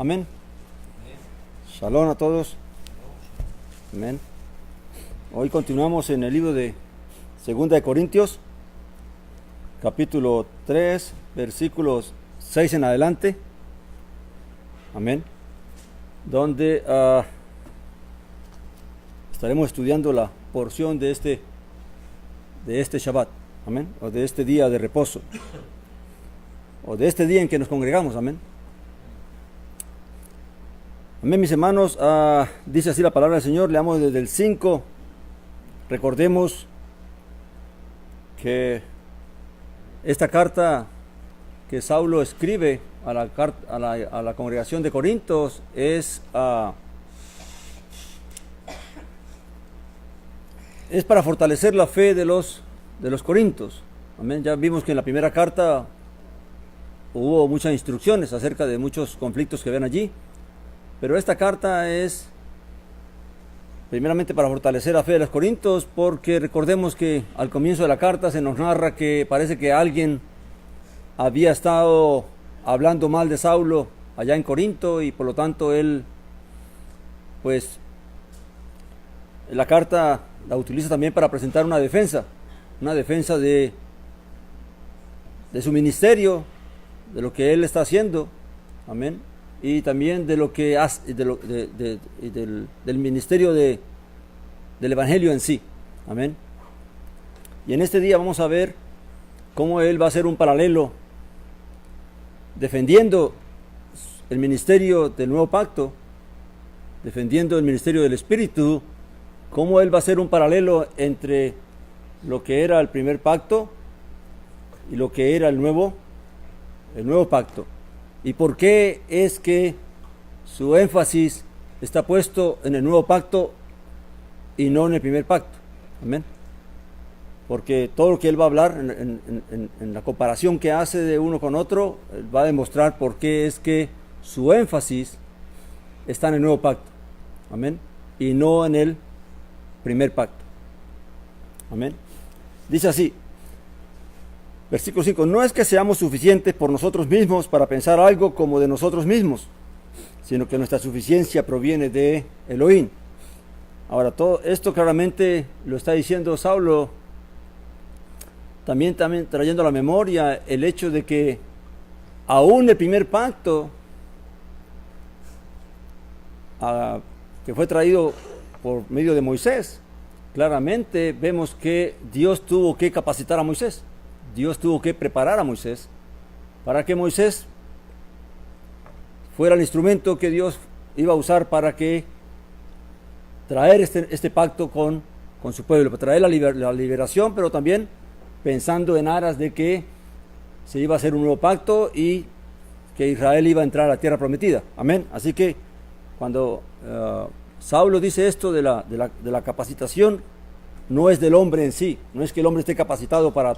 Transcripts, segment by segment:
Amén. Shalom a todos. Amén. Hoy continuamos en el libro de Segunda de Corintios, capítulo 3, versículos 6 en adelante. Amén. Donde estaremos estudiando la porción de este Shabbat. Amén. O de este día de reposo. O de este día en que nos congregamos. Amén. Amén, mis hermanos. Dice así la palabra del Señor. Leamos desde el 5. Recordemos que esta carta que Saulo escribe a la congregación de Corintios es para fortalecer la fe de los corintios. Amén. Ya vimos que en la primera carta hubo muchas instrucciones acerca de muchos conflictos que ven allí. Pero esta carta es primeramente para fortalecer la fe de los corintios, porque recordemos que al comienzo de la carta se nos narra que parece que alguien había estado hablando mal de Saulo allá en Corinto, y por lo tanto él, pues, la carta la utiliza también para presentar una defensa de su ministerio, de lo que él está haciendo. Amén. Y también de lo que hace, del ministerio del evangelio en sí. Amén. Y en este día vamos a ver cómo él va a hacer un paralelo defendiendo el ministerio del nuevo pacto, defendiendo el ministerio del Espíritu, cómo él va a hacer un paralelo entre lo que era el primer pacto y lo que era el nuevo pacto. ¿Y por qué es que su énfasis está puesto en el nuevo pacto y no en el primer pacto? Amén. Porque todo lo que él va a hablar en la comparación que hace de uno con otro, va a demostrar por qué es que su énfasis está en el nuevo pacto. Amén. Y no en el primer pacto. Amén. Dice así. Versículo 5, no es que seamos suficientes por nosotros mismos para pensar algo como de nosotros mismos, sino que nuestra suficiencia proviene de Elohim. Ahora, todo esto claramente lo está diciendo Saulo, también trayendo a la memoria el hecho de que aún el primer pacto, que fue traído por medio de Moisés, claramente vemos que Dios tuvo que capacitar a Moisés. Dios tuvo que preparar a Moisés para que Moisés fuera el instrumento que Dios iba a usar para que traer este pacto con su pueblo, para traer la liberación, pero también pensando en aras de que se iba a hacer un nuevo pacto y que Israel iba a entrar a la tierra prometida. Amén. Así que cuando Saulo dice esto de la capacitación, no es del hombre en sí, no es que el hombre esté capacitado para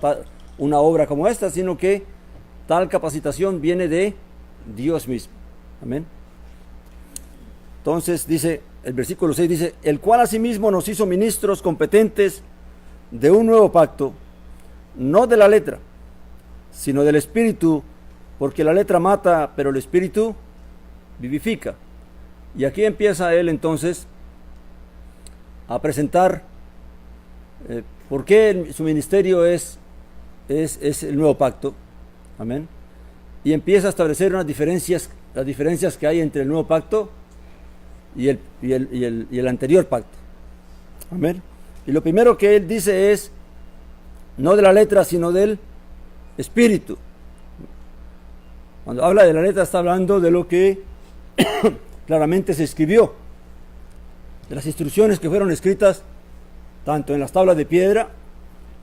una obra como esta, sino que tal capacitación viene de Dios mismo. Amén. Entonces dice, el versículo 6 dice, el cual asimismo nos hizo ministros competentes de un nuevo pacto, no de la letra, sino del Espíritu, porque la letra mata, pero el Espíritu vivifica. Y aquí empieza él entonces a presentar por qué su ministerio es el nuevo pacto. Amén. Y empieza a establecer las diferencias que hay entre el nuevo pacto y el anterior pacto. Amén. Y lo primero que él dice es, no de la letra, sino del Espíritu. Cuando habla de la letra, está hablando de lo que claramente se escribió, de las instrucciones que fueron escritas tanto en las tablas de piedra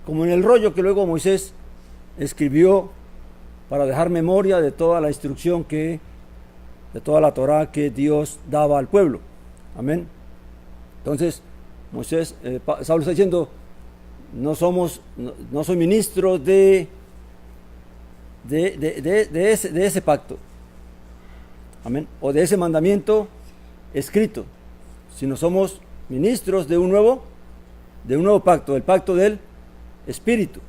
como en el rollo que luego Moisés escribió para dejar memoria de toda la instrucción de toda la Torá que Dios daba al pueblo. Amén. Entonces, Saulo está diciendo, no soy ministro de ese pacto. Amén. O de ese mandamiento escrito, sino somos ministros de un nuevo pacto, el pacto del Espíritu.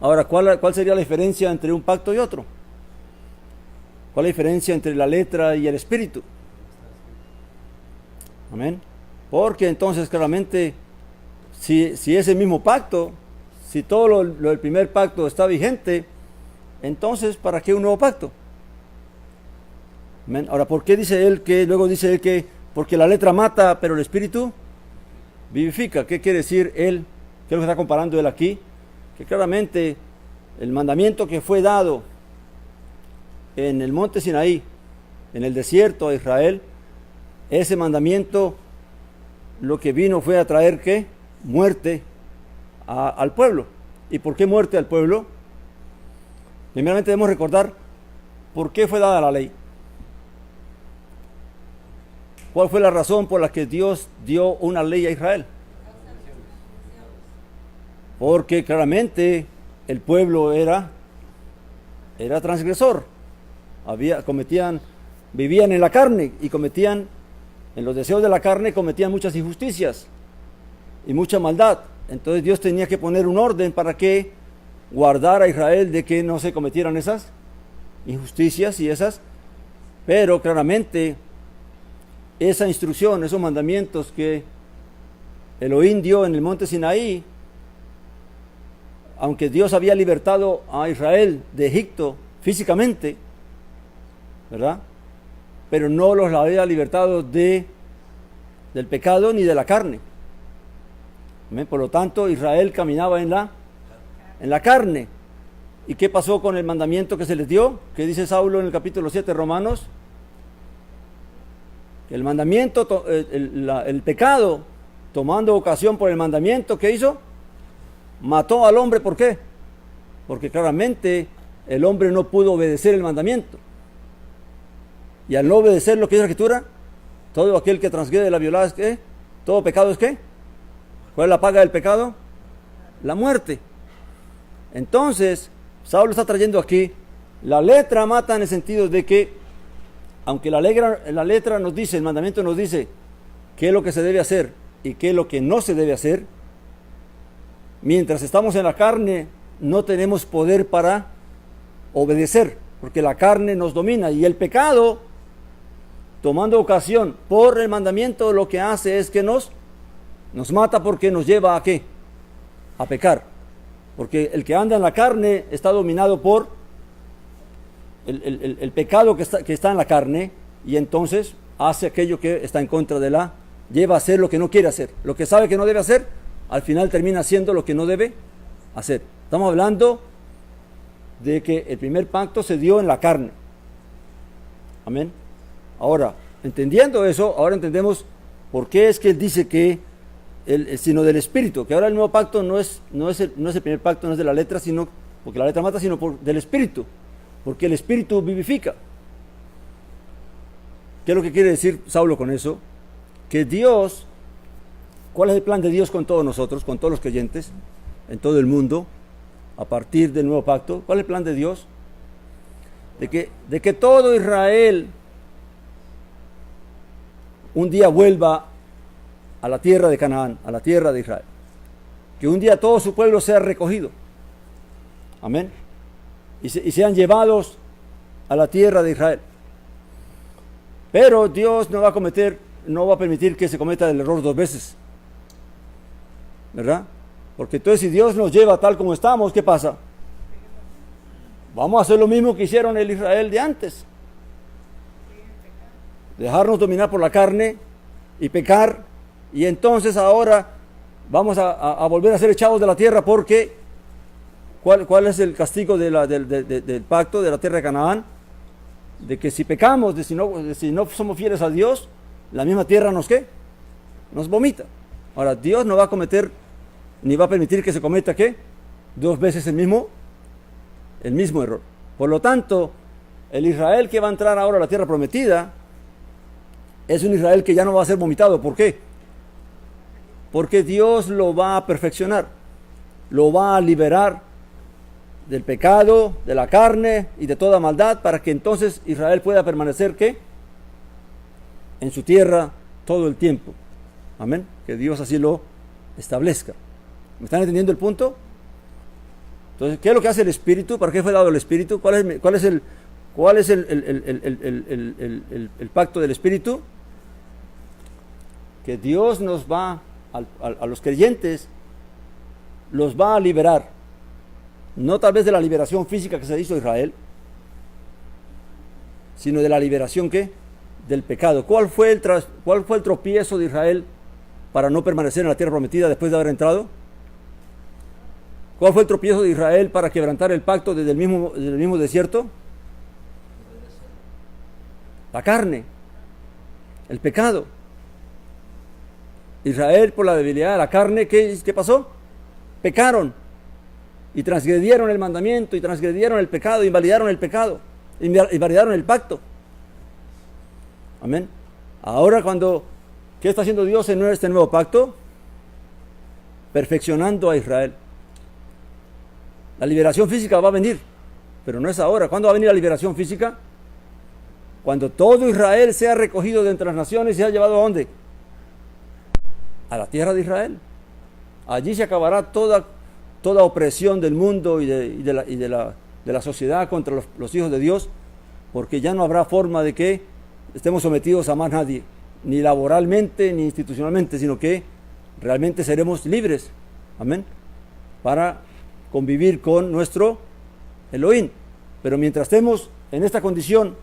Ahora, ¿cuál sería la diferencia entre un pacto y otro? ¿Cuál es la diferencia entre la letra y el espíritu? Amén. Porque entonces claramente, si es el mismo pacto, si todo lo del primer pacto está vigente, entonces ¿para qué un nuevo pacto? Amén. Ahora, ¿por qué luego dice él que porque la letra mata, pero el espíritu vivifica? ¿Qué quiere decir él? ¿Qué es lo que está comparando él aquí? Que claramente el mandamiento que fue dado en el monte Sinaí, en el desierto de Israel, ese mandamiento lo que vino fue a traer ¿qué? Muerte al pueblo. ¿Y por qué muerte al pueblo? Primeramente debemos recordar por qué fue dada la ley. ¿Cuál fue la razón por la que Dios dio una ley a Israel? Porque claramente el pueblo era transgresor. Vivían en la carne y cometían, en los deseos de la carne, cometían muchas injusticias y mucha maldad. Entonces Dios tenía que poner un orden para que guardara a Israel de que no se cometieran esas injusticias pero claramente esa instrucción, esos mandamientos que Elohim dio en el monte Sinaí, aunque Dios había libertado a Israel de Egipto físicamente, ¿verdad? Pero no los había libertado del pecado ni de la carne. ¿Amén? Por lo tanto, Israel caminaba en la carne. ¿Y qué pasó con el mandamiento que se les dio? ¿Qué dice Saulo en el capítulo 7 de Romanos? Que el mandamiento, el pecado, tomando ocasión por el mandamiento, ¿qué hizo? Mató al hombre. ¿Por qué? Porque claramente el hombre no pudo obedecer el mandamiento. Y al no obedecer lo que dice la Escritura, todo aquel que transgrede la violada es ¿qué? Todo pecado es ¿qué? ¿Cuál es la paga del pecado? La muerte. Entonces, Saulo está trayendo aquí, la letra mata en el sentido de que, aunque la letra nos dice, el mandamiento nos dice qué es lo que se debe hacer y qué es lo que no se debe hacer, mientras estamos en la carne, no tenemos poder para obedecer, porque la carne nos domina y el pecado, tomando ocasión por el mandamiento, lo que hace es que nos mata porque nos lleva ¿a qué? A pecar. Porque el que anda en la carne está dominado por el pecado que está en la carne, y entonces hace aquello que está en contra lleva a hacer lo que no quiere hacer. Lo que sabe que no debe hacer, al final termina haciendo lo que no debe hacer. Estamos hablando de que el primer pacto se dio en la carne. Amén. Ahora, entendiendo eso, ahora entendemos por qué es que él dice que sino del espíritu, que ahora el nuevo pacto no es el primer pacto, no es de la letra, sino porque la letra mata, sino del espíritu, porque el espíritu vivifica. ¿Qué es lo que quiere decir Saulo con eso? Que Dios, ¿cuál es el plan de Dios con todos nosotros, con todos los creyentes en todo el mundo, a partir del nuevo pacto? ¿Cuál es el plan de Dios? De que todo Israel un día vuelva a la tierra de Canaán, a la tierra de Israel. Que un día todo su pueblo sea recogido. Amén. Y sean llevados a la tierra de Israel. Pero Dios no va a permitir que se cometa el error dos veces. ¿Verdad? Porque entonces si Dios nos lleva tal como estamos, ¿qué pasa? Vamos a hacer lo mismo que hicieron el Israel de antes. Dejarnos dominar por la carne y pecar, y entonces ahora vamos a volver a ser echados de la tierra, porque ¿cuál es el castigo del pacto de la tierra de Canaán? De que si pecamos, si no somos fieles a Dios, la misma tierra nos vomita. Ahora, Dios no va a cometer, ni va a permitir que se cometa ¿qué? Dos veces el mismo error. Por lo tanto, el Israel que va a entrar ahora a la tierra prometida es un Israel que ya no va a ser vomitado. ¿Por qué? Porque Dios lo va a perfeccionar, lo va a liberar del pecado, de la carne y de toda maldad, para que entonces Israel pueda permanecer ¿qué? En su tierra todo el tiempo. Amén. Que Dios así lo establezca. ¿Me están entendiendo el punto? Entonces, ¿qué es lo que hace el Espíritu? ¿Para qué fue dado el Espíritu? ¿Cuál es ¿Cuál es el pacto del Espíritu? Que Dios nos va, a los creyentes, los va a liberar. No tal vez de la liberación física que se hizo Israel, sino de la liberación, ¿qué? Del pecado. ¿Cuál fue el tropiezo de Israel para no permanecer en la tierra prometida después de haber entrado? ¿Cuál fue el tropiezo de Israel para quebrantar el pacto desde el mismo desierto? La carne, el pecado. Israel, por la debilidad de la carne, ¿qué pasó? Pecaron y transgredieron el mandamiento y transgredieron el pecado, invalidaron el pecado, invalidaron el pacto. Amén. Ahora ¿qué está haciendo Dios en este nuevo pacto? Perfeccionando a Israel. La liberación física va a venir, pero no es ahora. ¿Cuándo va a venir la liberación física? Cuando todo Israel sea recogido de entre las naciones y sea llevado ¿a dónde? A la tierra de Israel. Allí se acabará toda opresión del mundo y de la sociedad contra los hijos de Dios, porque ya no habrá forma de que estemos sometidos a más nadie, ni laboralmente ni institucionalmente, sino que realmente seremos libres, amén, para convivir con nuestro Elohim. Pero mientras estemos en esta condición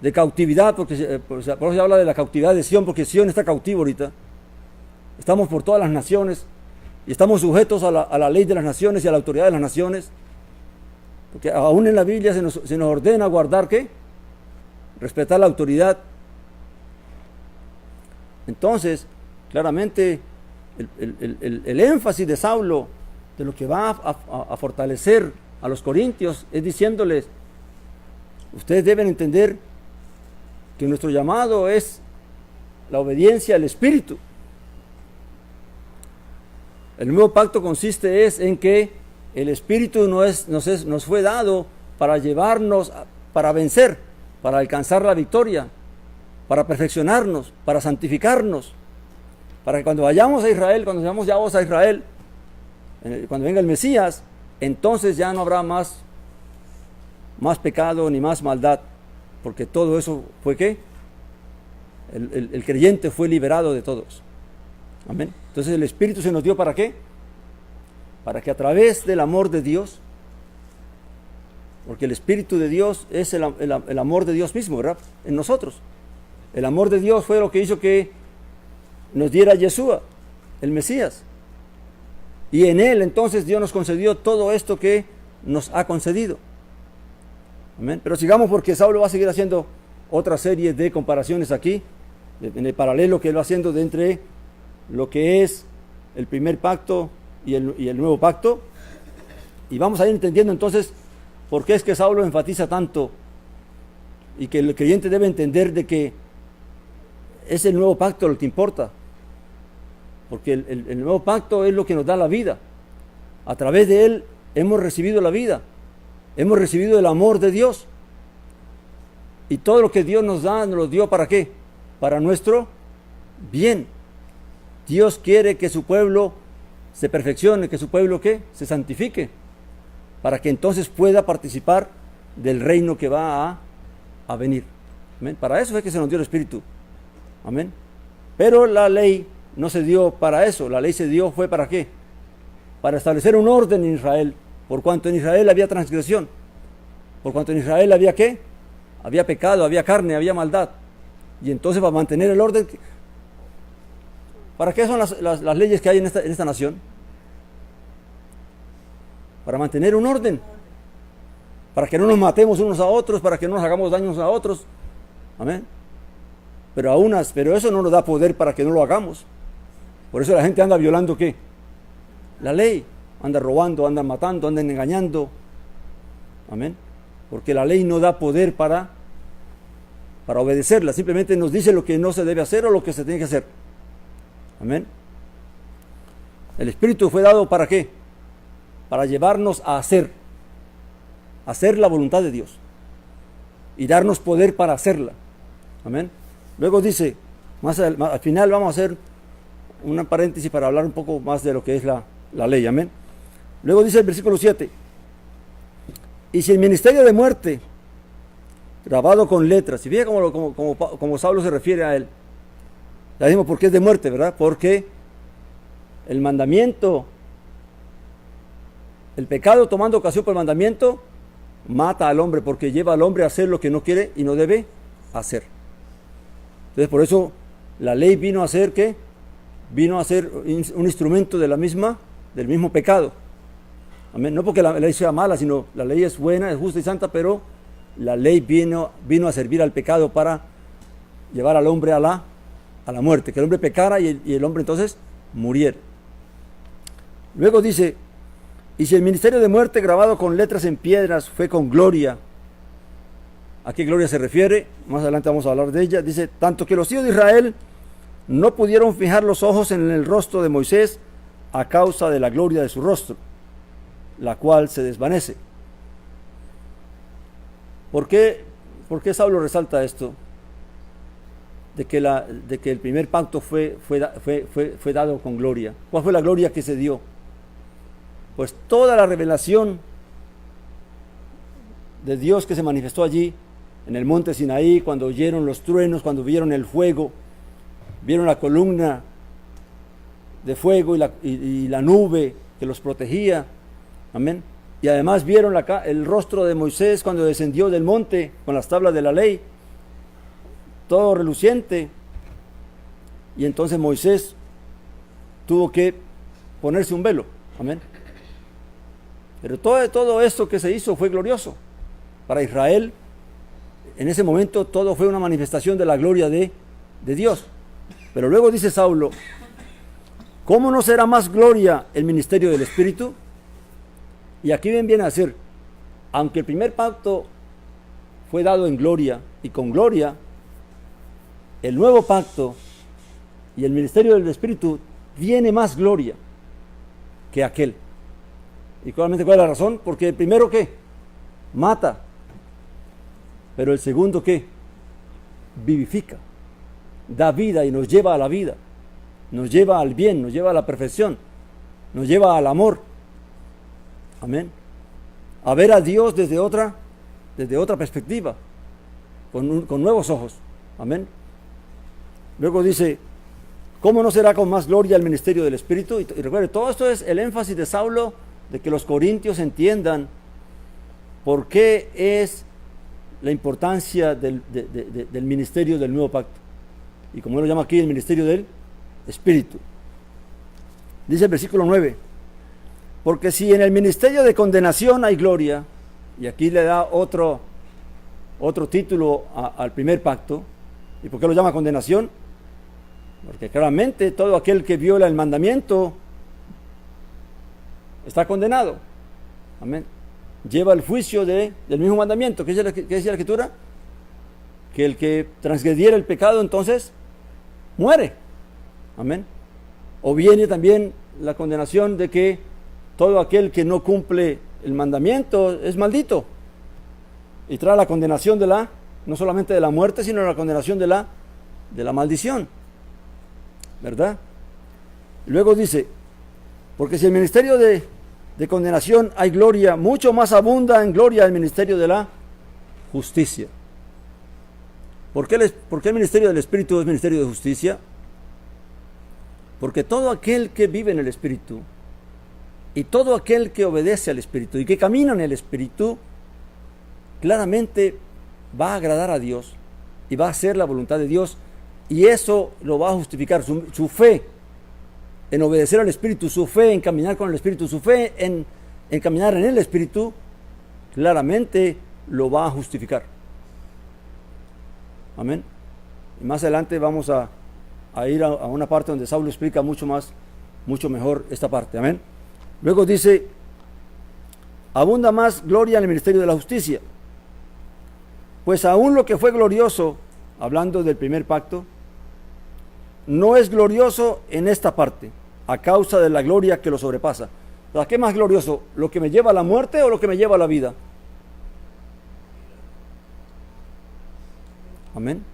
de cautividad, porque por eso se habla de la cautividad de Sión, porque Sión está cautivo ahorita, estamos por todas las naciones y estamos sujetos a la ley de las naciones y a la autoridad de las naciones, porque aún en la Biblia se nos ordena guardar, ¿qué? Respetar la autoridad. Entonces, claramente, el énfasis de Saulo, de lo que va a fortalecer a los corintios, es diciéndoles, ustedes deben entender que nuestro llamado es la obediencia al Espíritu. El nuevo pacto consiste en que el Espíritu nos fue dado para llevarnos, para vencer, para alcanzar la victoria, para perfeccionarnos, para santificarnos, para que cuando vayamos a Israel, cuando seamos llamados a Israel, cuando venga el Mesías, entonces ya no habrá más pecado ni más maldad, porque todo eso fue ¿qué? El creyente fue liberado de todos. Amén. Entonces el Espíritu se nos dio ¿para qué? Para que a través del amor de Dios, porque el Espíritu de Dios es el amor de Dios mismo, ¿verdad? En nosotros. El amor de Dios fue lo que hizo que nos diera Yeshua, el Mesías. Y en él entonces Dios nos concedió todo esto que nos ha concedido. Amén. Pero sigamos, porque Saulo va a seguir haciendo otra serie de comparaciones aquí, en el paralelo que él va haciendo de entre lo que es el primer pacto y el nuevo pacto. Y vamos a ir entendiendo entonces por qué es que Saulo enfatiza tanto y que el creyente debe entender de que es el nuevo pacto lo que importa. Porque el nuevo pacto es lo que nos da la vida. A través de él hemos recibido la vida. Hemos recibido el amor de Dios. Y todo lo que Dios nos da, nos lo dio ¿para qué? Para nuestro bien. Dios quiere que su pueblo se perfeccione, que su pueblo ¿qué? Se santifique, para que entonces pueda participar del reino que va a venir. ¿Amén? Para eso es que se nos dio el Espíritu. Amén. Pero la ley no se dio para eso. La ley se dio fue ¿para qué? Para establecer un orden en Israel, por cuanto en Israel había transgresión, por cuanto en Israel había ¿qué? Había pecado, había carne, había maldad. Y entonces para mantener el orden, ¿para qué son las leyes que hay en esta nación? Para mantener un orden, para que no nos matemos unos a otros, para que no nos hagamos daños a otros. Amén. Pero eso no nos da poder para que no lo hagamos. Por eso la gente anda violando ¿qué? La ley. Anda robando, anda matando, anda engañando. Amén. Porque la ley no da poder para obedecerla. Simplemente nos dice lo que no se debe hacer o lo que se tiene que hacer. Amén. El Espíritu fue dado ¿para qué? Para llevarnos a hacer la voluntad de Dios y darnos poder para hacerla. Amén. Luego dice, más al final vamos a hacer un paréntesis para hablar un poco más de lo que es la ley. Amén. Luego dice el versículo 7, Y si el ministerio de muerte, grabado con letras, y fíjate como Saulo se refiere a él, ya dijimos por qué es de muerte, ¿verdad? Porque el mandamiento, el pecado tomando ocasión por el mandamiento, mata al hombre porque lleva al hombre a hacer lo que no quiere y no debe hacer. Entonces por eso la ley vino a ser ¿qué? Vino a ser un instrumento del mismo pecado. Amén. No porque la ley sea mala, sino la ley es buena, es justa y santa, pero la ley vino a servir al pecado para llevar al hombre a la muerte, que el hombre pecara y el hombre entonces muriera. Luego dice, y si el ministerio de muerte grabado con letras en piedras fue con gloria, ¿a qué gloria se refiere? Más adelante vamos a hablar de ella. Dice, tanto que los hijos de Israel no pudieron fijar los ojos en el rostro de Moisés a causa de la gloria de su rostro, la cual se desvanece. ¿Por qué Saulo resalta esto? De que el primer pacto fue dado con gloria. ¿Cuál fue la gloria que se dio? Pues toda la revelación de Dios que se manifestó allí en el monte Sinaí, cuando oyeron los truenos, cuando vieron el fuego, vieron la columna de fuego y la nube que los protegía, amén, y además vieron el rostro de Moisés cuando descendió del monte con las tablas de la ley, todo reluciente, y entonces Moisés tuvo que ponerse un velo, amén. Pero todo esto que se hizo fue glorioso para Israel. En ese momento todo fue una manifestación de la gloria de Dios. Pero luego dice Saulo, ¿cómo no será más gloria el ministerio del Espíritu? Y aquí viene a ser, aunque el primer pacto fue dado en gloria y con gloria, el nuevo pacto y el ministerio del Espíritu tiene más gloria que aquel. ¿Y claramente cuál es la razón? Porque el primero ¿qué? Mata. Pero el segundo ¿qué? Vivifica. Da vida y nos lleva a la vida. Nos lleva al bien, nos lleva a la perfección. Nos lleva al amor. Amén. A ver a Dios desde otra perspectiva. Con nuevos ojos. Amén. Luego dice, ¿cómo no será con más gloria el ministerio del Espíritu? Y recuerde, todo esto es el énfasis de Saulo, de que los corintios entiendan por qué es la importancia del ministerio del nuevo pacto. Y como él lo llama aquí, el ministerio del Espíritu. Dice el versículo 9, porque si en el ministerio de condenación hay gloria, y aquí le da otro título al primer pacto. ¿Y por qué lo llama condenación? Porque claramente todo aquel que viola el mandamiento está condenado. Amén. Lleva el juicio del mismo mandamiento. ¿Qué dice la Escritura? Que el que transgrediera el pecado entonces muere. Amén. O viene también la condenación de que todo aquel que no cumple el mandamiento es maldito. Y trae la condenación no solamente de la muerte, sino la condenación de la maldición. ¿Verdad? Luego dice, porque si el ministerio de condenación hay gloria, mucho más abunda en gloria el ministerio de la justicia. ¿Por qué el ministerio del Espíritu es ministerio de justicia? Porque todo aquel que vive en el Espíritu y todo aquel que obedece al Espíritu y que camina en el Espíritu, claramente va a agradar a Dios y va a hacer la voluntad de Dios, y eso lo va a justificar, su fe en obedecer al Espíritu, su fe en caminar con el Espíritu, su fe en caminar en el Espíritu, claramente lo va a justificar. Amén. Y más adelante vamos a ir a una parte donde Saulo explica mucho mejor esta parte. Amén. Luego dice, abunda más gloria en el ministerio de la justicia, pues aún lo que fue glorioso, hablando del primer pacto, no es glorioso en esta parte, a causa de la gloria que lo sobrepasa. ¿A qué más glorioso? ¿Lo que me lleva a la muerte o lo que me lleva a la vida? Amén.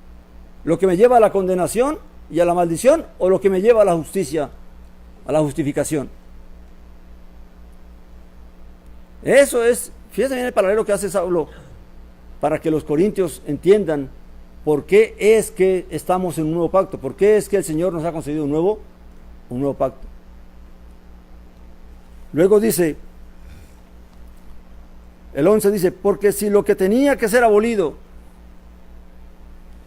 ¿Lo que me lleva a la condenación y a la maldición o lo que me lleva a la justicia, a la justificación? Eso es Fíjense bien el paralelo que hace Saulo para que los corintios entiendan por qué es que estamos en un nuevo pacto, por qué es que el Señor nos ha concedido un nuevo pacto. Luego dice, el 11 dice, porque si lo que tenía que ser abolido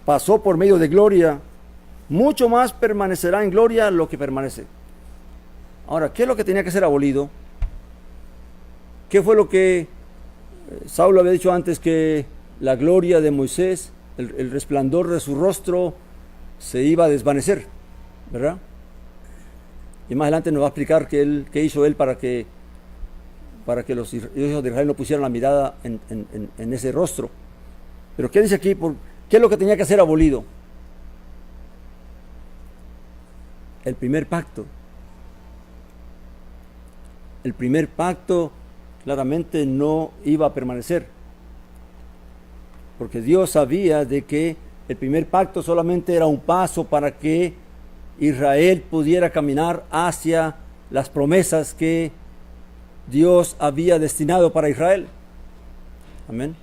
pasó por medio de gloria, mucho más permanecerá en gloria lo que permanece. Ahora, ¿qué es lo que tenía que ser abolido? ¿Qué fue lo que Saulo había dicho antes? Que la gloria de Moisés, el resplandor de su rostro se iba a desvanecer, ¿verdad? Y más adelante nos va a explicar qué hizo él para que los hijos de Israel no pusieran la mirada en ese rostro. Pero ¿qué dice aquí? ¿Qué es lo que tenía que ser abolido? El primer pacto. El primer pacto claramente no iba a permanecer, porque Dios sabía de que el primer pacto solamente era un paso para que Israel pudiera caminar hacia las promesas que Dios había destinado para Israel. Amén.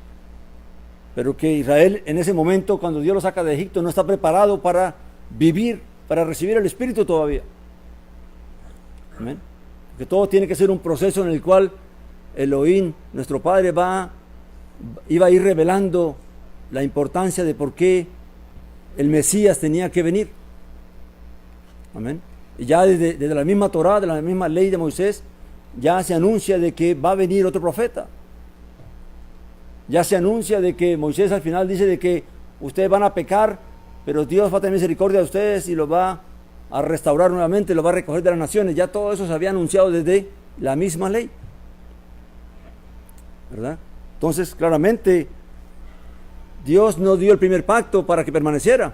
Pero que Israel en ese momento, cuando Dios lo saca de Egipto, no está preparado para vivir, para recibir el Espíritu todavía. Amén. Que todo tiene que ser un proceso en el cual Elohim, nuestro Padre, iba a ir revelando la importancia de por qué el Mesías tenía que venir. Amén. Y ya desde la misma Torá, de la misma ley de Moisés, ya se anuncia de que va a venir otro profeta. Ya se anuncia de que Moisés al final dice de que ustedes van a pecar, pero Dios va a tener misericordia de ustedes y los va a restaurar nuevamente, los va a recoger de las naciones. Ya todo eso se había anunciado desde la misma ley, ¿verdad? Entonces, claramente, Dios no dio el primer pacto para que permaneciera.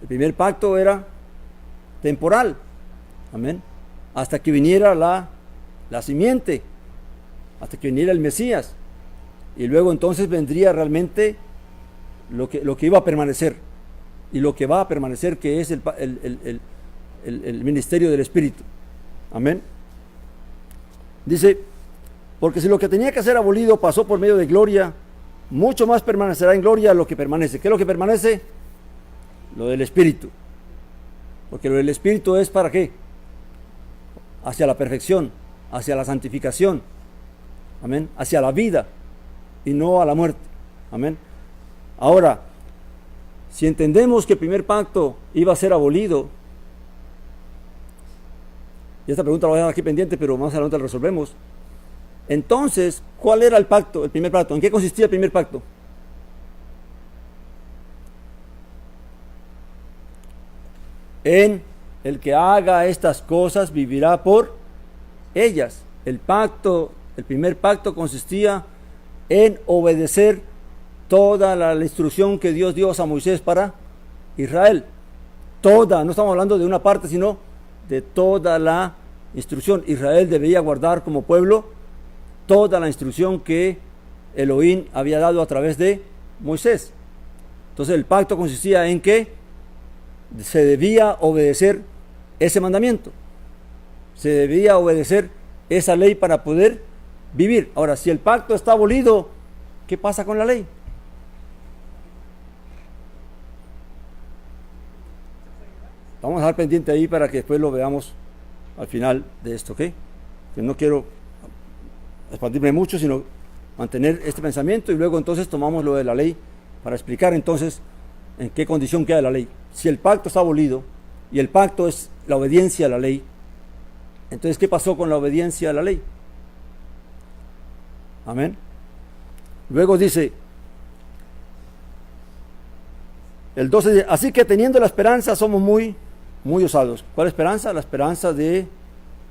El primer pacto era temporal, amén, hasta que viniera la simiente, hasta que viniera el Mesías, y luego entonces vendría realmente lo que iba a permanecer, y lo que va a permanecer, que es el ministerio del Espíritu. Amén. Dice, porque si lo que tenía que ser abolido pasó por medio de gloria, mucho más permanecerá en gloria lo que permanece. ¿Qué es lo que permanece? Lo del Espíritu. Porque lo del Espíritu es ¿para qué? Hacia la perfección, hacia la santificación, amén, hacia la vida y no a la muerte. Amén. Ahora, si entendemos que el primer pacto iba a ser abolido, y esta pregunta la voy a dejar aquí pendiente, pero más adelante la resolvemos. Entonces, ¿cuál era el pacto, el primer pacto? ¿En qué consistía el primer pacto? En el que haga estas cosas vivirá por ellas. El primer pacto consistía en obedecer toda la instrucción que Dios dio a Moisés para Israel. Toda, no estamos hablando de una parte, sino de toda la instrucción. Israel debía guardar como pueblo toda la instrucción que Elohim había dado a través de Moisés. Entonces el pacto consistía en que se debía obedecer ese mandamiento, se debía obedecer esa ley para poder vivir. Ahora, si el pacto está abolido, ¿qué pasa con la ley? Vamos a dejar pendiente ahí para que después lo veamos al final de esto, ¿ok? Que no quiero expandirme mucho, sino mantener este pensamiento y luego entonces tomamos lo de la ley para explicar entonces en qué condición queda la ley. Si el pacto está abolido y el pacto es la obediencia a la ley, entonces ¿qué pasó con la obediencia a la ley? Amén. Luego dice el 12, dice, así que teniendo la esperanza somos muy osados. ¿Cuál esperanza? La esperanza del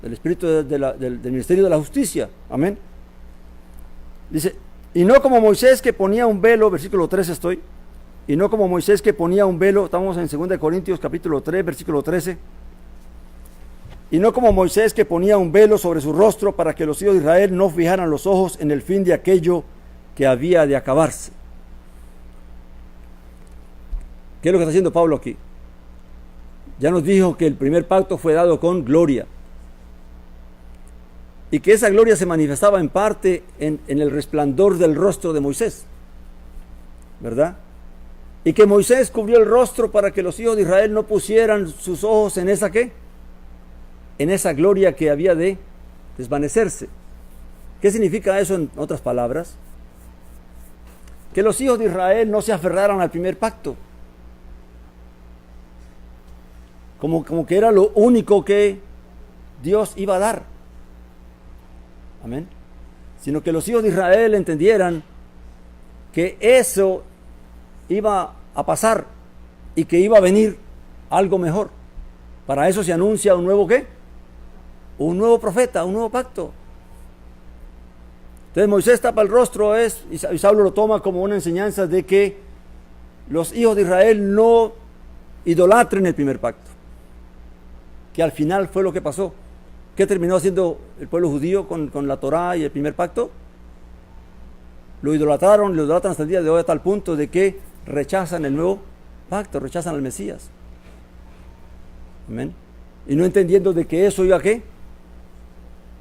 Espíritu del ministerio de la justicia. Amén. Dice, y no como Moisés que ponía un velo, versículo 13 estoy, y no como Moisés que ponía un velo, estamos en 2 Corintios capítulo 3, versículo 13, y no como Moisés que ponía un velo sobre su rostro para que los hijos de Israel no fijaran los ojos en el fin de aquello que había de acabarse. ¿Qué es lo que está haciendo Pablo aquí? Ya nos dijo que el primer pacto fue dado con gloria. y que esa gloria se manifestaba en parte en el resplandor del rostro de Moisés, ¿verdad? Y que Moisés cubrió el rostro para que los hijos de Israel no pusieran sus ojos en esa ¿qué? En esa gloria que había de desvanecerse. ¿Qué significa eso en otras palabras? Que los hijos de Israel no se aferraran al primer pacto, como que era lo único que Dios iba a dar. Amén. Sino que los hijos de Israel entendieran que eso iba a pasar y que iba a venir algo mejor. Para eso se anuncia un nuevo ¿qué? Un nuevo profeta, un nuevo pacto. Entonces Moisés tapa el rostro y Saulo lo toma como una enseñanza de que los hijos de Israel no idolatren el primer pacto, que al final fue lo que pasó. ¿Qué terminó haciendo el pueblo judío con la Torá y el primer pacto? Lo idolatran hasta el día de hoy, a tal punto de que rechazan el nuevo pacto, rechazan al Mesías. Amén. Y no entendiendo de que eso iba a ¿qué?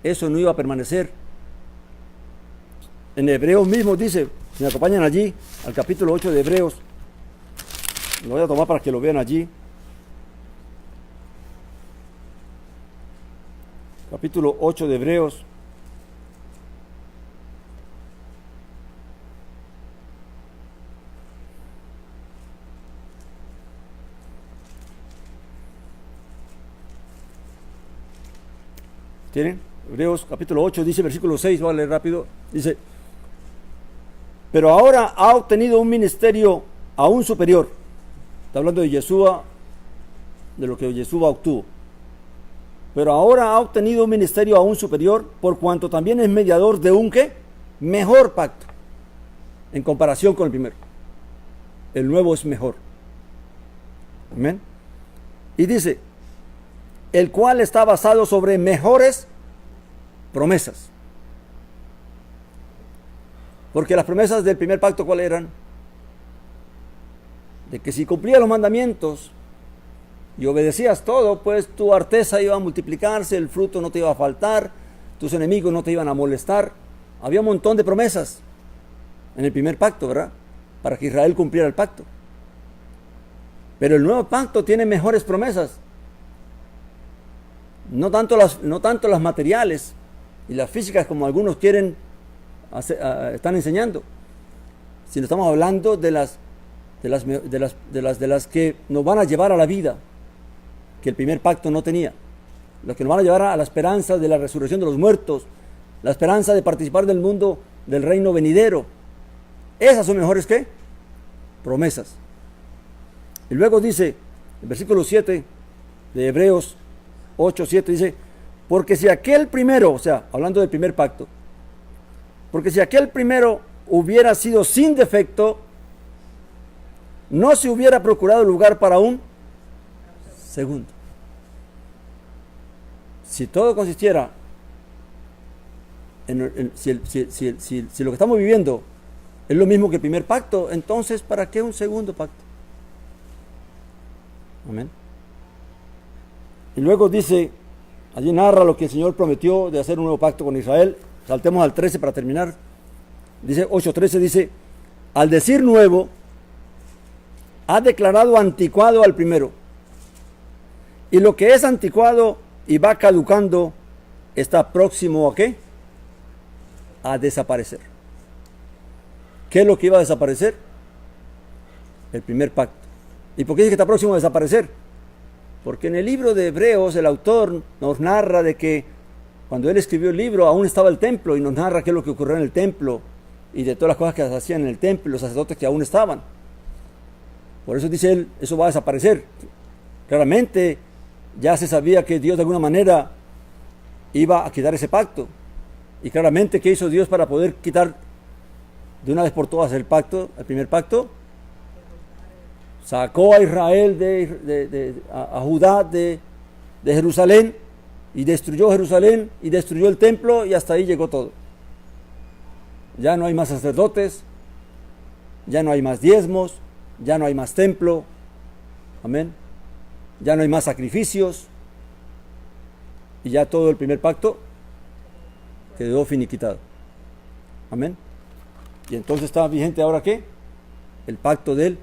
Eso no iba a permanecer. En Hebreos mismo dice, si me acompañan allí, al capítulo 8 de Hebreos, lo voy a tomar para que lo vean allí. Capítulo 8 de Hebreos. ¿Tienen? Hebreos capítulo 8 dice, versículo 6, voy a leer rápido. Dice, pero ahora ha obtenido un ministerio aún superior. Está hablando de Yeshua, de lo que Yeshua obtuvo. Pero ahora ha obtenido un ministerio aún superior, por cuanto también es mediador de un ¿qué? Mejor pacto, en comparación con el primero. El nuevo es mejor. Amén. Y dice, el cual está basado sobre mejores promesas. Porque las promesas del primer pacto, ¿cuáles eran? De que si cumplías los mandamientos y obedecías todo, pues tu arteza iba a multiplicarse, el fruto no te iba a faltar, tus enemigos no te iban a molestar. Había un montón de promesas en el primer pacto, ¿verdad? Para que Israel cumpliera el pacto. Pero el nuevo pacto tiene mejores promesas. No tanto las materiales y las físicas como algunos quieren están enseñando, sino estamos hablando de las que nos van a llevar a la vida que el primer pacto no tenía, los que nos van a llevar a la esperanza de la resurrección de los muertos, la esperanza de participar del mundo del reino venidero. Esas son mejores que promesas. Y luego dice el versículo 7 de Hebreos 8:7, dice, porque si aquel primero, o sea, hablando del primer pacto, porque si aquel primero hubiera sido sin defecto, no se hubiera procurado lugar para un segundo. Si todo consistiera si lo que estamos viviendo es lo mismo que el primer pacto, entonces ¿para qué un segundo pacto? Amén. Y luego dice, allí narra lo que el Señor prometió de hacer un nuevo pacto con Israel. Saltemos al 13 para terminar. Dice 8:13, dice, al decir nuevo, ha declarado anticuado al primero. Y lo que es anticuado y va caducando, está próximo ¿a qué? A desaparecer. ¿Qué es lo que iba a desaparecer? El primer pacto. ¿Y por qué dice que está próximo a desaparecer? Porque en el libro de Hebreos el autor nos narra de que cuando él escribió el libro aún estaba el templo, y nos narra qué es lo que ocurrió en el templo y de todas las cosas que se hacían en el templo y los sacerdotes que aún estaban. Por eso dice él, eso va a desaparecer. Claramente ya se sabía que Dios de alguna manera iba a quitar ese pacto. Y claramente, ¿qué hizo Dios para poder quitar de una vez por todas el pacto, el primer pacto? Sacó a Israel, a Judá de Jerusalén, y destruyó Jerusalén y destruyó el templo, y hasta ahí llegó todo. Ya no hay más sacerdotes, ya no hay más diezmos, ya no hay más templo, amén, ya no hay más sacrificios, y ya todo el primer pacto quedó finiquitado. Amén. Y entonces está vigente ahora ¿qué? El pacto del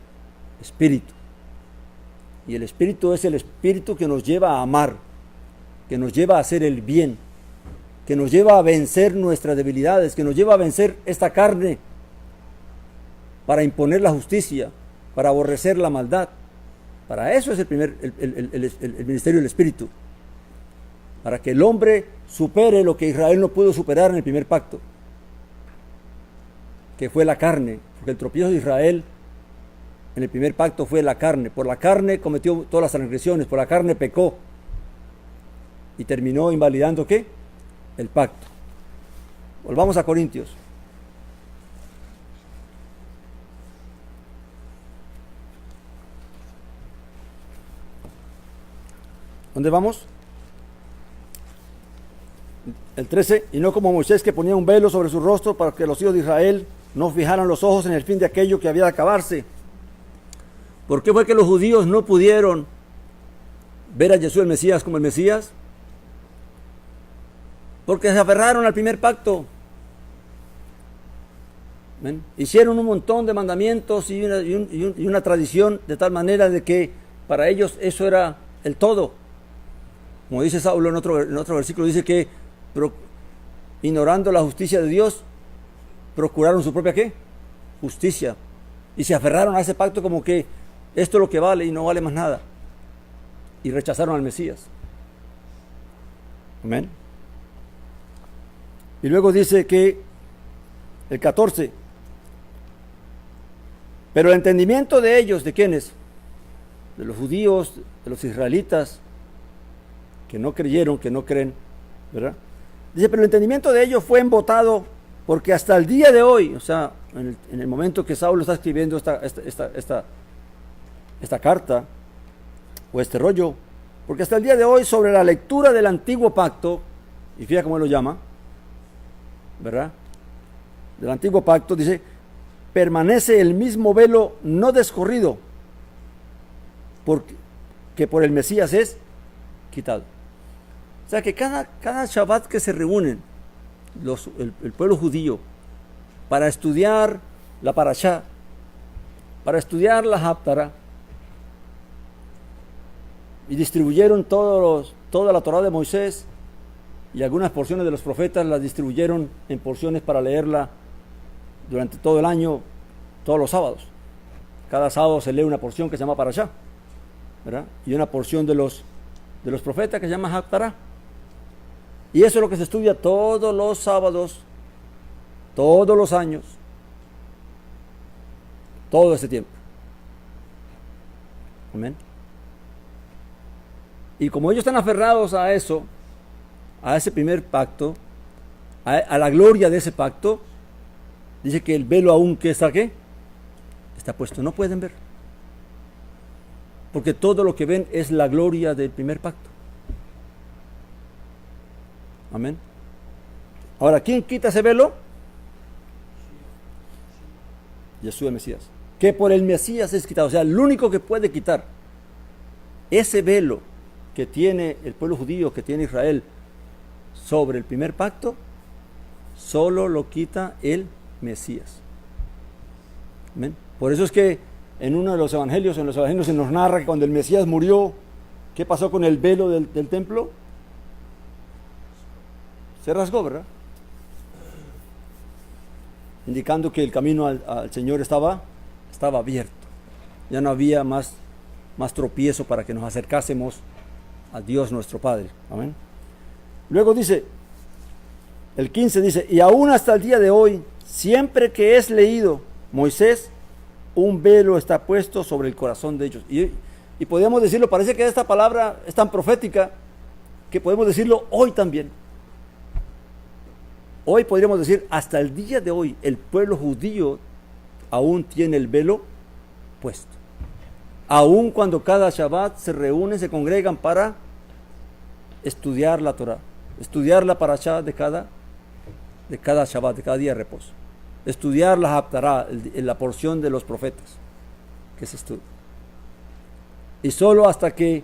Espíritu. Y el Espíritu es el Espíritu que nos lleva a amar, que nos lleva a hacer el bien, que nos lleva a vencer nuestras debilidades, que nos lleva a vencer esta carne para imponer la justicia, para aborrecer la maldad. Para eso es el ministerio del Espíritu. Para que el hombre supere lo que Israel no pudo superar en el primer pacto, que fue la carne, porque el tropiezo de Israel en el primer pacto fue la carne. Por la carne cometió todas las transgresiones, por la carne pecó y terminó invalidando ¿qué? El pacto. Volvamos a Corintios. ¿Dónde vamos? El 13, y no como Moisés, que ponía un velo sobre su rostro para que los hijos de Israel no fijaran los ojos en el fin de aquello que había de acabarse. ¿Por qué fue que los judíos no pudieron ver a Jesús el Mesías como el Mesías? Porque se aferraron al primer pacto. ¿Ven? Hicieron un montón de mandamientos y una tradición de tal manera de que para ellos eso era el todo. Como dice Saulo en otro versículo, dice que ignorando la justicia de Dios, procuraron su propia ¿qué? Justicia. Y se aferraron a ese pacto como que esto es lo que vale y no vale más nada. Y rechazaron al Mesías. Amén. Y luego dice que el 14, pero el entendimiento de ellos, ¿de quiénes? De los judíos, de los israelitas, que no creyeron, que no creen, ¿verdad? Dice, pero el entendimiento de ellos fue embotado, porque hasta el día de hoy, o sea, en el momento que Saulo está escribiendo esta carta, o este rollo, porque hasta el día de hoy, sobre la lectura del antiguo pacto, y fíjate cómo él lo llama, ¿verdad? Del antiguo pacto, dice, permanece el mismo velo no descorrido, que por el Mesías es quitado. O sea que cada Shabbat que se reúnen el pueblo judío para estudiar la Parashá, para estudiar la Haftarah, y distribuyeron toda la Torá de Moisés y algunas porciones de los profetas las distribuyeron en porciones para leerla durante todo el año, todos los sábados. Cada sábado se lee una porción que se llama Parashá, ¿verdad? Y una porción de los profetas que se llama Haftarah. Y eso es lo que se estudia todos los sábados, todos los años, todo ese tiempo. Amén. Y como ellos están aferrados a eso, a ese primer pacto, a la gloria de ese pacto, dice que el velo aún que está ¿qué? Está puesto, no pueden ver. Porque todo lo que ven es la gloria del primer pacto. Amén. Ahora, ¿quién quita ese velo? Jesús el Mesías. Que por el Mesías es quitado. O sea, el único que puede quitar ese velo que tiene el pueblo judío, que tiene Israel sobre el primer pacto, solo lo quita el Mesías. Amén. Por eso es que en los evangelios se nos narra que cuando el Mesías murió, ¿qué pasó con el velo del templo? Se rasgó, ¿verdad? Indicando que el camino al Señor estaba abierto. Ya no había más tropiezo para que nos acercásemos a Dios nuestro Padre. Amén. Luego dice, el 15 dice, y aún hasta el día de hoy, siempre que es leído Moisés, un velo está puesto sobre el corazón de ellos. Y podríamos decirlo, parece que esta palabra es tan profética que podemos decirlo hoy también. Hoy podríamos decir, hasta el día de hoy, el pueblo judío aún tiene el velo puesto. Aún cuando cada Shabbat se reúnen, se congregan para estudiar la Torah, estudiar la Parashá de cada Shabbat, de cada día de reposo. Estudiar la Haftarah, la porción de los profetas que se estudia. Y solo hasta que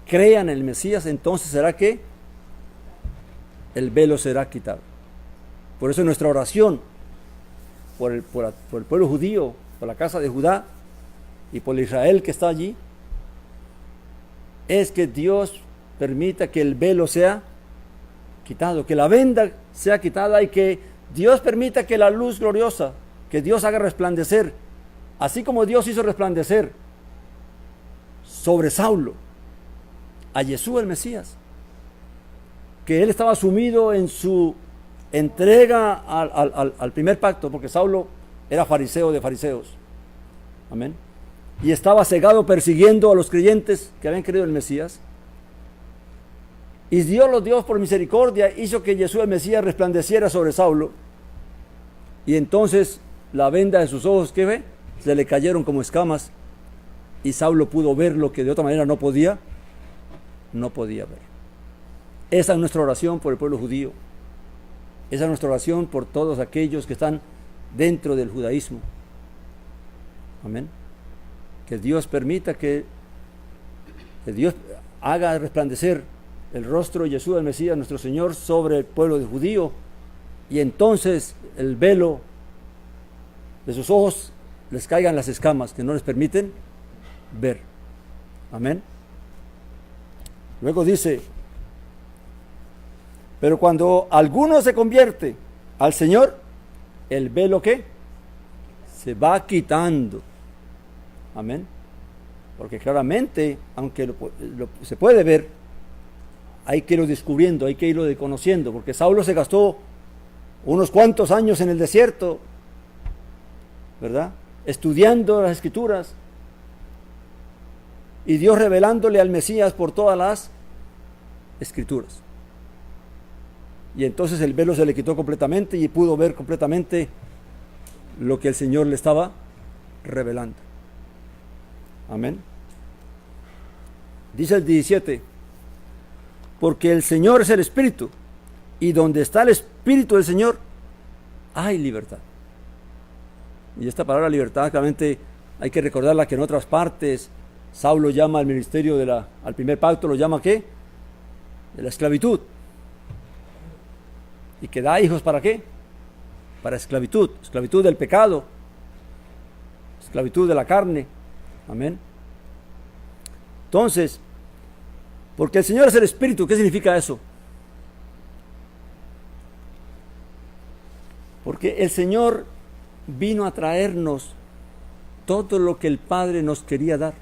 crean en el Mesías, entonces será que el velo será quitado. Por eso nuestra oración por el pueblo judío, por la casa de Judá y por Israel que está allí, es que Dios permita que el velo sea quitado, que la venda sea quitada y que Dios permita que la luz gloriosa, que Dios haga resplandecer, así como Dios hizo resplandecer sobre Saulo a Jesús el Mesías, que él estaba sumido en su entrega al primer pacto, porque Saulo era fariseo de fariseos, amén, y estaba cegado persiguiendo a los creyentes que habían creído en el Mesías. Y Dios por misericordia hizo que Jesús el Mesías resplandeciera sobre Saulo, y entonces la venda de sus ojos, ¿qué ve? Se le cayeron como escamas, y Saulo pudo ver lo que de otra manera no podía ver. Esa es nuestra oración por el pueblo judío. Esa es nuestra oración por todos aquellos que están dentro del judaísmo. Amén. Que Dios permita que Dios haga resplandecer el rostro de Jesús el Mesías, nuestro Señor, sobre el pueblo de judío, y entonces el velo de sus ojos les caigan las escamas que no les permiten ver. Amén. Luego dice: pero cuando alguno se convierte al Señor, el velo ¿qué? Se va quitando. Amén. Porque claramente, aunque se puede ver, hay que irlo descubriendo, hay que irlo conociendo, porque Saulo se gastó unos cuantos años en el desierto, ¿verdad? Estudiando las Escrituras, y Dios revelándole al Mesías por todas las Escrituras. Y entonces el velo se le quitó completamente y pudo ver completamente lo que el Señor le estaba revelando. Amén. Dice el 17: porque el Señor es el Espíritu, y donde está el Espíritu del Señor, hay libertad. Y esta palabra libertad, claramente hay que recordarla, que en otras partes Saulo llama al ministerio al primer pacto, lo llama ¿qué? De la esclavitud. Y que da hijos ¿para qué? Para esclavitud, esclavitud del pecado, esclavitud de la carne. Amén. Entonces, porque el Señor es el Espíritu, ¿qué significa eso? Porque el Señor vino a traernos todo lo que el Padre nos quería dar.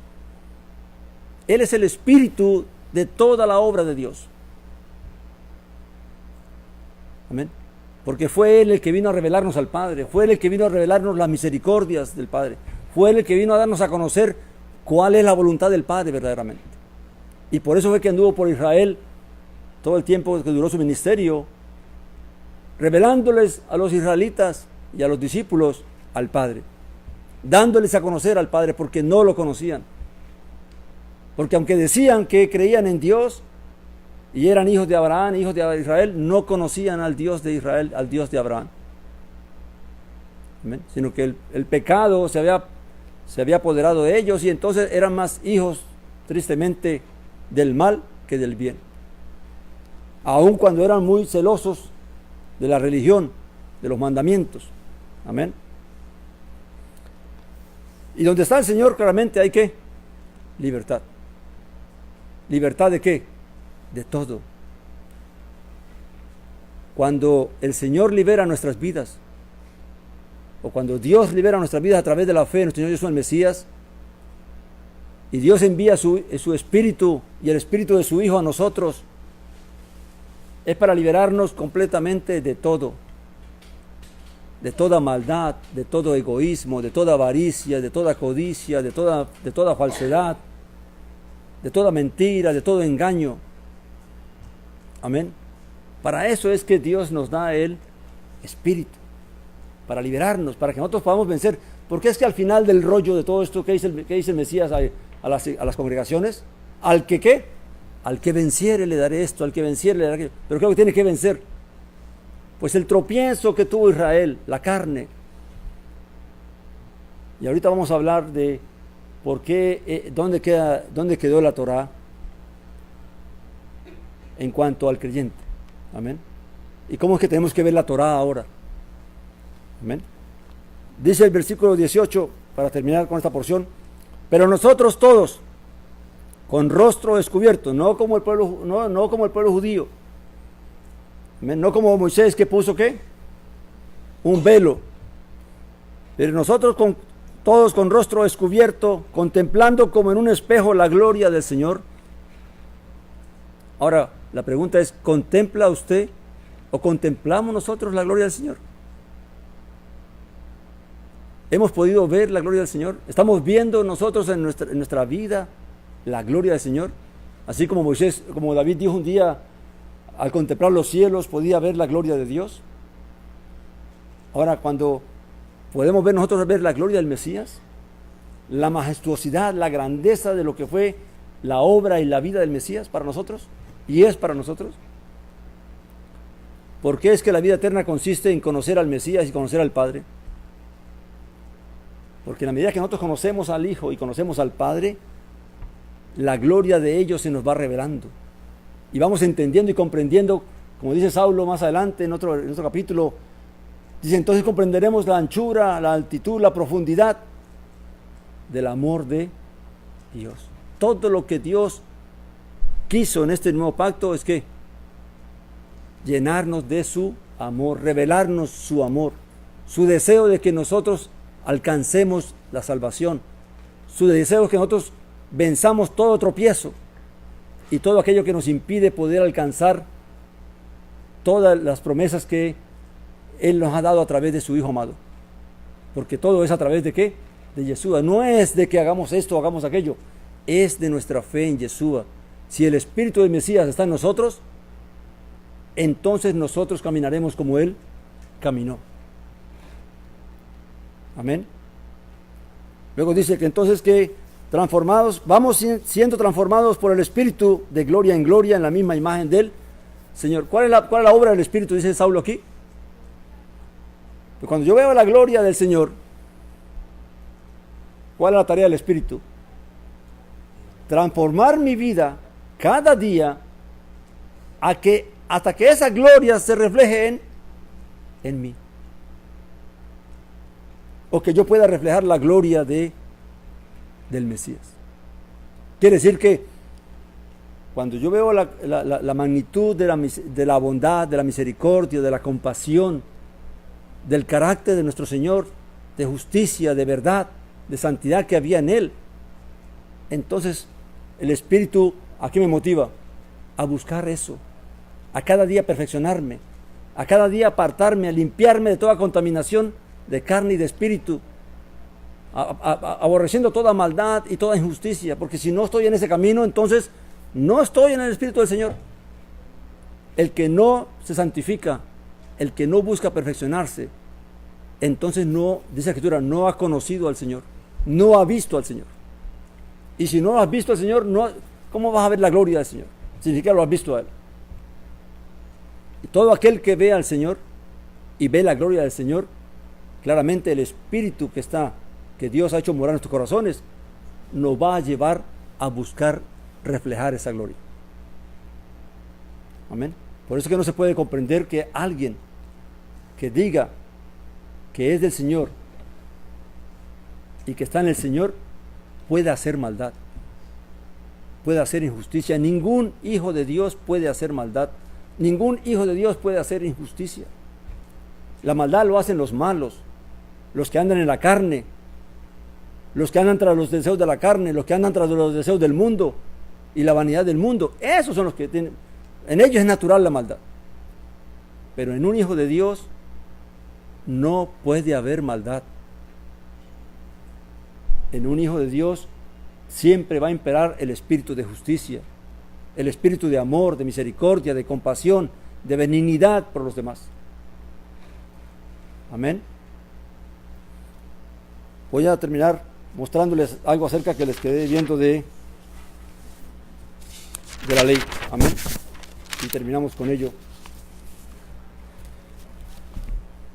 Él es el Espíritu de toda la obra de Dios. Amén. Porque fue Él el que vino a revelarnos al Padre, fue Él el que vino a revelarnos las misericordias del Padre, fue Él el que vino a darnos a conocer cuál es la voluntad del Padre verdaderamente. Y por eso fue que anduvo por Israel todo el tiempo que duró su ministerio, revelándoles a los israelitas y a los discípulos al Padre, dándoles a conocer al Padre, porque no lo conocían. Porque aunque decían que creían en Dios y eran hijos de Abraham, hijos de Israel, no conocían al Dios de Israel, al Dios de Abraham. ¿Amén? Sino que el pecado se había apoderado de ellos, y entonces eran más hijos, tristemente, del mal que del bien. Aun cuando eran muy celosos de la religión, de los mandamientos. Amén. Y donde está el Señor, claramente hay ¿qué? Libertad. ¿Libertad de qué? De todo. Cuando el Señor libera nuestras vidas, o cuando Dios libera nuestras vidas a través de la fe en nuestro Señor Jesús el Mesías, y Dios envía su Espíritu y el Espíritu de su Hijo a nosotros, es para liberarnos completamente de todo, de toda maldad, de todo egoísmo, de toda avaricia, de toda codicia, de toda falsedad, de toda mentira, de todo engaño. Amén. Para eso es que Dios nos da el Espíritu, para liberarnos, para que nosotros podamos vencer. Porque es que al final del rollo de todo esto, ¿qué dice el Mesías a las congregaciones? Al que ¿qué? Al que venciere le daré esto, al que venciere le daré aquello. Pero ¿qué es lo que tiene que vencer? Pues el tropiezo que tuvo Israel, la carne. Y ahorita vamos a hablar de por qué, dónde quedó la Torá en cuanto al creyente. Amén. ¿Y cómo es que tenemos que ver la Torá ahora? Amén. Dice el versículo 18, para terminar con esta porción, pero nosotros todos, con rostro descubierto, no como el pueblo, no como el pueblo judío, amén, no como Moisés que puso ¿qué? Un velo, pero nosotros todos con rostro descubierto, contemplando como en un espejo la gloria del Señor. Ahora, la pregunta es, ¿contempla usted o contemplamos nosotros la gloria del Señor? ¿Hemos podido ver la gloria del Señor? ¿Estamos viendo nosotros en nuestra vida la gloria del Señor? Así como Moisés, como David dijo un día, al contemplar los cielos podía ver la gloria de Dios. Ahora, cuando podemos ver nosotros ver la gloria del Mesías, la majestuosidad, la grandeza de lo que fue la obra y la vida del Mesías para nosotros, y es para nosotros. ¿Por qué es que la vida eterna consiste en conocer al Mesías y conocer al Padre? Porque en la medida que nosotros conocemos al Hijo y conocemos al Padre, la gloria de ellos se nos va revelando. Y vamos entendiendo y comprendiendo, como dice Saulo más adelante en otro capítulo, dice, entonces comprenderemos la anchura, la altitud, la profundidad del amor de Dios. Todo lo que Dios quiso en este nuevo pacto es que llenarnos de su amor, revelarnos su amor, su deseo de que nosotros alcancemos la salvación, su deseo de que nosotros venzamos todo tropiezo y todo aquello que nos impide poder alcanzar todas las promesas que Él nos ha dado a través de su Hijo amado. Porque todo es a través de ¿qué? De Yeshua. No es de que hagamos esto o hagamos aquello, es de nuestra fe en Yeshua. Si el Espíritu del Mesías está en nosotros, entonces nosotros caminaremos como Él caminó. Amén. Luego dice que entonces que transformados, vamos siendo transformados por el Espíritu de gloria en gloria en la misma imagen del Señor. ¿Cuál es la obra del Espíritu? Dice Saulo aquí. Pero cuando yo veo la gloria del Señor, ¿cuál es la tarea del Espíritu? Transformar mi vida cada día hasta que esa gloria se refleje en mí. O que yo pueda reflejar la gloria del Mesías. Quiere decir que cuando yo veo la magnitud de la bondad, de la misericordia, de la compasión, del carácter de nuestro Señor, de justicia, de verdad, de santidad que había en Él, entonces el Espíritu, ¿a qué me motiva? A buscar eso, a cada día perfeccionarme, a cada día apartarme, a limpiarme de toda contaminación de carne y de espíritu, aborreciendo toda maldad y toda injusticia, porque si no estoy en ese camino, entonces no estoy en el Espíritu del Señor. El que no se santifica, el que no busca perfeccionarse, entonces no, dice la Escritura, no ha conocido al Señor, no ha visto al Señor. Y si no has visto al Señor, ¿cómo vas a ver la gloria del Señor? Si ni siquiera lo has visto a Él. Y todo aquel que ve al Señor y ve la gloria del Señor, claramente el Espíritu que Dios ha hecho morar en nuestros corazones, nos va a llevar a buscar reflejar esa gloria. Amén. Por eso que no se puede comprender que alguien que diga que es del Señor y que está en el Señor pueda hacer maldad, puede hacer injusticia. Ningún hijo de Dios puede hacer maldad, ningún hijo de Dios puede hacer injusticia. La maldad lo hacen los malos, los que andan en la carne, los que andan tras los deseos de la carne, los que andan tras los deseos del mundo y la vanidad del mundo. Esos son los que tienen, en ellos es natural la maldad. Pero en un hijo de Dios no puede haber maldad. En un hijo de Dios siempre va a imperar el espíritu de justicia, el espíritu de amor, de misericordia, de compasión, de benignidad por los demás. Amén. Voy a terminar mostrándoles algo acerca que les quedé viendo de la ley. Amén. Y terminamos con ello.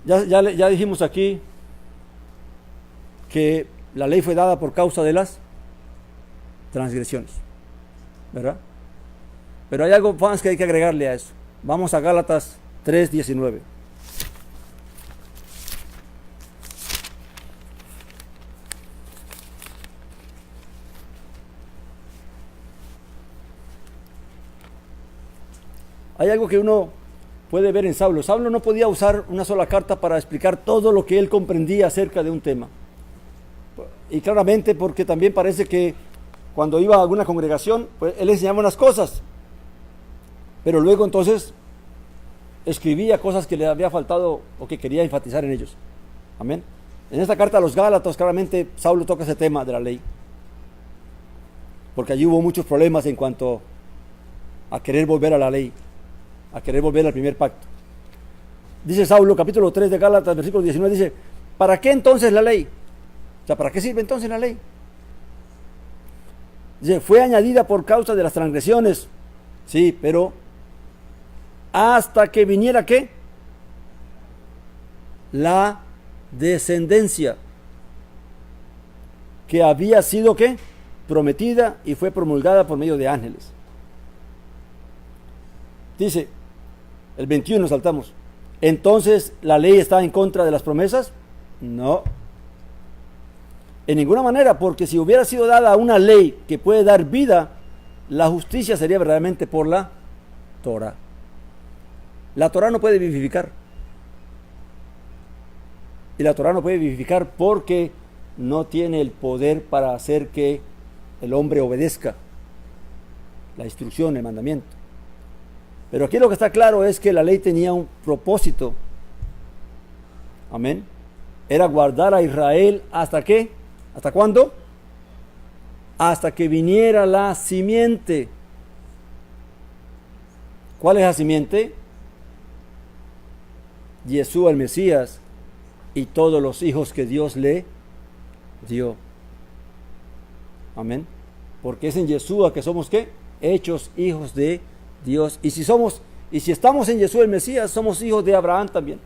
Ya dijimos aquí que la ley fue dada por causa de las transgresiones, ¿verdad? Pero hay algo más que hay que agregarle a eso. Vamos a Gálatas 3:19. Hay algo que uno puede ver en Saulo. Saulo no podía usar una sola carta para explicar todo lo que él comprendía acerca de un tema. Y claramente porque también parece que cuando iba a alguna congregación, pues él enseñaba unas cosas, pero luego entonces escribía cosas que le había faltado o que quería enfatizar en ellos. Amén. En esta carta a los Gálatas claramente Saulo toca ese tema de la ley, porque allí hubo muchos problemas en cuanto a querer volver a la ley, a querer volver al primer pacto. Dice Saulo, capítulo 3 de Gálatas, versículo 19, dice: ¿para qué entonces la ley? O sea, ¿para qué sirve entonces la ley? Dice: fue añadida por causa de las transgresiones. Sí, pero hasta que viniera ¿qué? La descendencia que había sido ¿qué? Prometida y fue promulgada por medio de ángeles. Dice el 21, saltamos. Entonces, ¿la ley está en contra de las promesas? No. En ninguna manera, porque si hubiera sido dada una ley que puede dar vida, la justicia sería verdaderamente por la Torah. La Torah no puede vivificar. Y la Torah no puede vivificar porque no tiene el poder para hacer que el hombre obedezca la instrucción, el mandamiento. Pero aquí lo que está claro es que la ley tenía un propósito. Amén. Era guardar a Israel ¿hasta qué? ¿Hasta cuándo? Hasta que viniera la simiente. ¿Cuál es la simiente? Yeshua el Mesías y todos los hijos que Dios le dio. Amén. Porque es en Yeshua que somos ¿qué? Hechos hijos de Dios. Y si estamos en Yeshua el Mesías, somos hijos de Abraham también.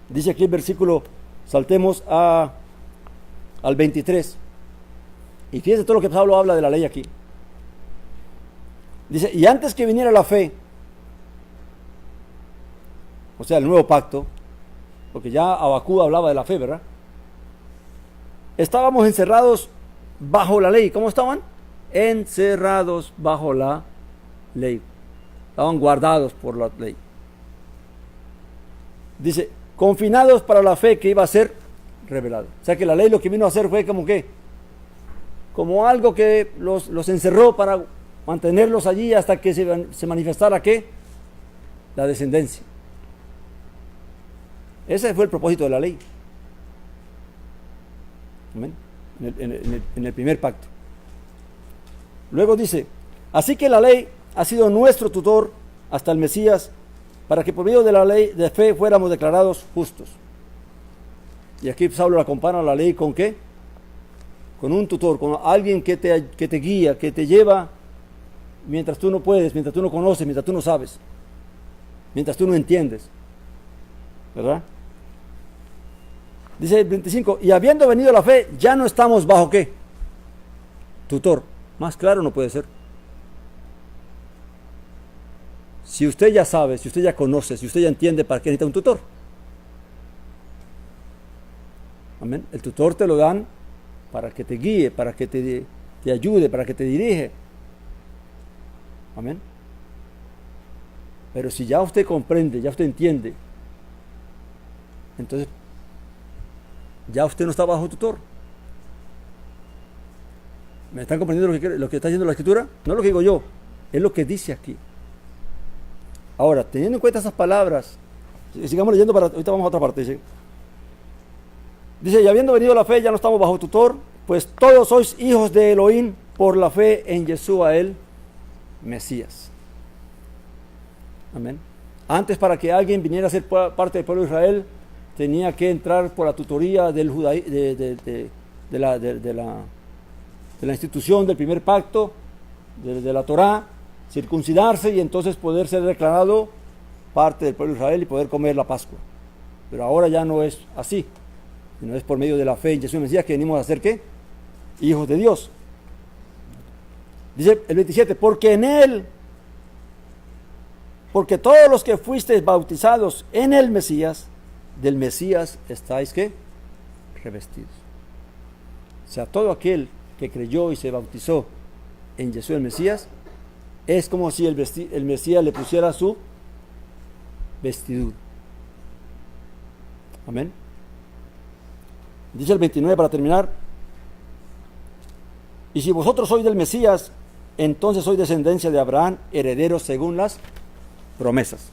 Dice aquí el versículo, saltemos al 23. Y fíjense todo lo que Pablo habla de la ley aquí. Dice: y antes que viniera la fe, o sea, el nuevo pacto, porque ya Abacú hablaba de la fe, ¿verdad? Estábamos encerrados bajo la ley. ¿Cómo estaban? Encerrados bajo la ley. Estaban guardados por la ley. Dice: confinados para la fe que iba a ser revelada. O sea que la ley lo que vino a hacer fue como que, como algo que los encerró para mantenerlos allí hasta que se manifestara ¿qué? La descendencia. Ese fue el propósito de la ley. Amén. En el primer pacto. Luego dice: así que la ley ha sido nuestro tutor hasta el Mesías, para que por medio de la ley de fe fuéramos declarados justos. Y aquí Saulo la compara a la ley con ¿qué? Con un tutor, con alguien que te guía, que te lleva mientras tú no puedes, mientras tú no conoces, mientras tú no sabes, mientras tú no entiendes, ¿verdad? Dice el 25: y habiendo venido la fe, ya no estamos bajo ¿qué? Tutor. Más claro no puede ser. Si usted ya sabe, si usted ya conoce, si usted ya entiende, ¿para qué necesita un tutor? Amén. El tutor te lo dan para que te guíe, para que te ayude, para que te dirige. Amén. Pero si ya usted comprende, ya usted entiende, entonces ya usted no está bajo tutor. ¿Me están comprendiendo lo que está diciendo la Escritura? No lo que digo yo, es lo que dice aquí. Ahora, teniendo en cuenta esas palabras, sigamos leyendo, ahorita vamos a otra parte. Dice: y habiendo venido la fe, ya no estamos bajo tutor, pues todos sois hijos de Elohim por la fe en Yeshua el Mesías. Amén. Antes, para que alguien viniera a ser parte del pueblo de Israel, tenía que entrar por la tutoría del de la institución del primer pacto, de la Torá, circuncidarse y entonces poder ser declarado parte del pueblo de Israel y poder comer la Pascua. Pero ahora ya no es así, sino es por medio de la fe en Jesús el Mesías que venimos a ser ¿qué? Hijos de Dios. Dice el 27: porque en Él Porque todos los que fuisteis bautizados en el Mesías, del Mesías estáis, ¿qué? Revestidos. O sea, todo aquel que creyó y se bautizó en Jesús el Mesías, es como si el Mesías le pusiera su vestidura. Amén. Dice el 29 para terminar: y si vosotros sois del Mesías, entonces sois descendencia de Abraham, herederos según las promesas.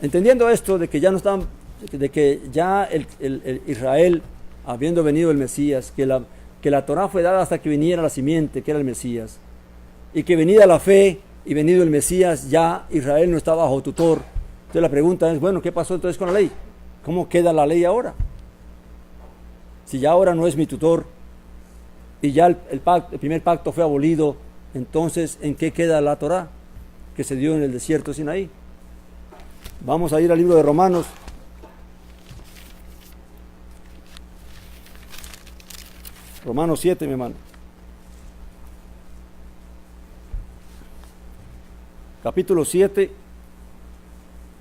Entendiendo esto de que ya no están, de que ya el Israel, habiendo venido el Mesías, que la Torá fue dada hasta que viniera la simiente, que era el Mesías, y que venida la fe y venido el Mesías, ya Israel no está bajo tutor. Entonces la pregunta es, bueno, ¿qué pasó entonces con la ley? ¿Cómo queda la ley ahora? Si ya ahora no es mi tutor y ya el primer pacto fue abolido, entonces ¿en qué queda la Torá que se dio en el desierto de Sinaí? Vamos a ir al libro de Romanos. Romanos 7, mi hermano. Capítulo 7,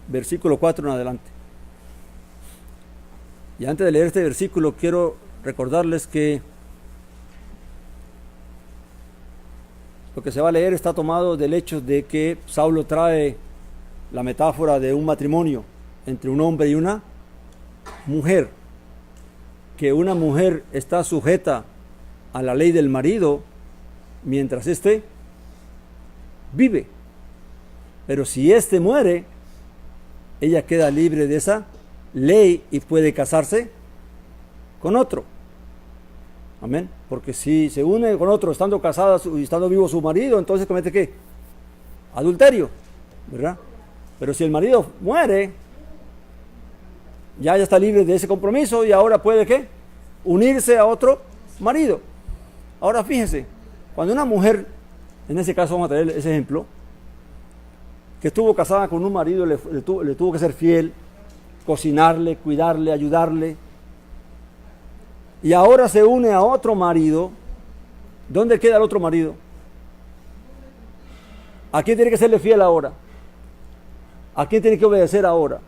versículo 4 en adelante. Y antes de leer este versículo, quiero recordarles que lo que se va a leer está tomado del hecho de que Saulo trae la metáfora de un matrimonio entre un hombre y una mujer, que una mujer está sujeta a la ley del marido mientras éste vive, pero si éste muere, ella queda libre de esa ley y puede casarse con otro. Amén. Porque si se une con otro estando casada y estando vivo su marido, entonces comete ¿qué? Adulterio, ¿verdad? Pero si el marido muere, ya está libre de ese compromiso y ahora puede ¿qué? Unirse a otro marido. Ahora fíjense, cuando una mujer, en ese caso vamos a traer ese ejemplo, que estuvo casada con un marido, le tuvo que ser fiel, cocinarle, cuidarle, ayudarle, y ahora se une a otro marido, ¿dónde queda el otro marido? ¿A quién tiene que serle fiel ahora? ¿A quién tiene que obedecer ahora?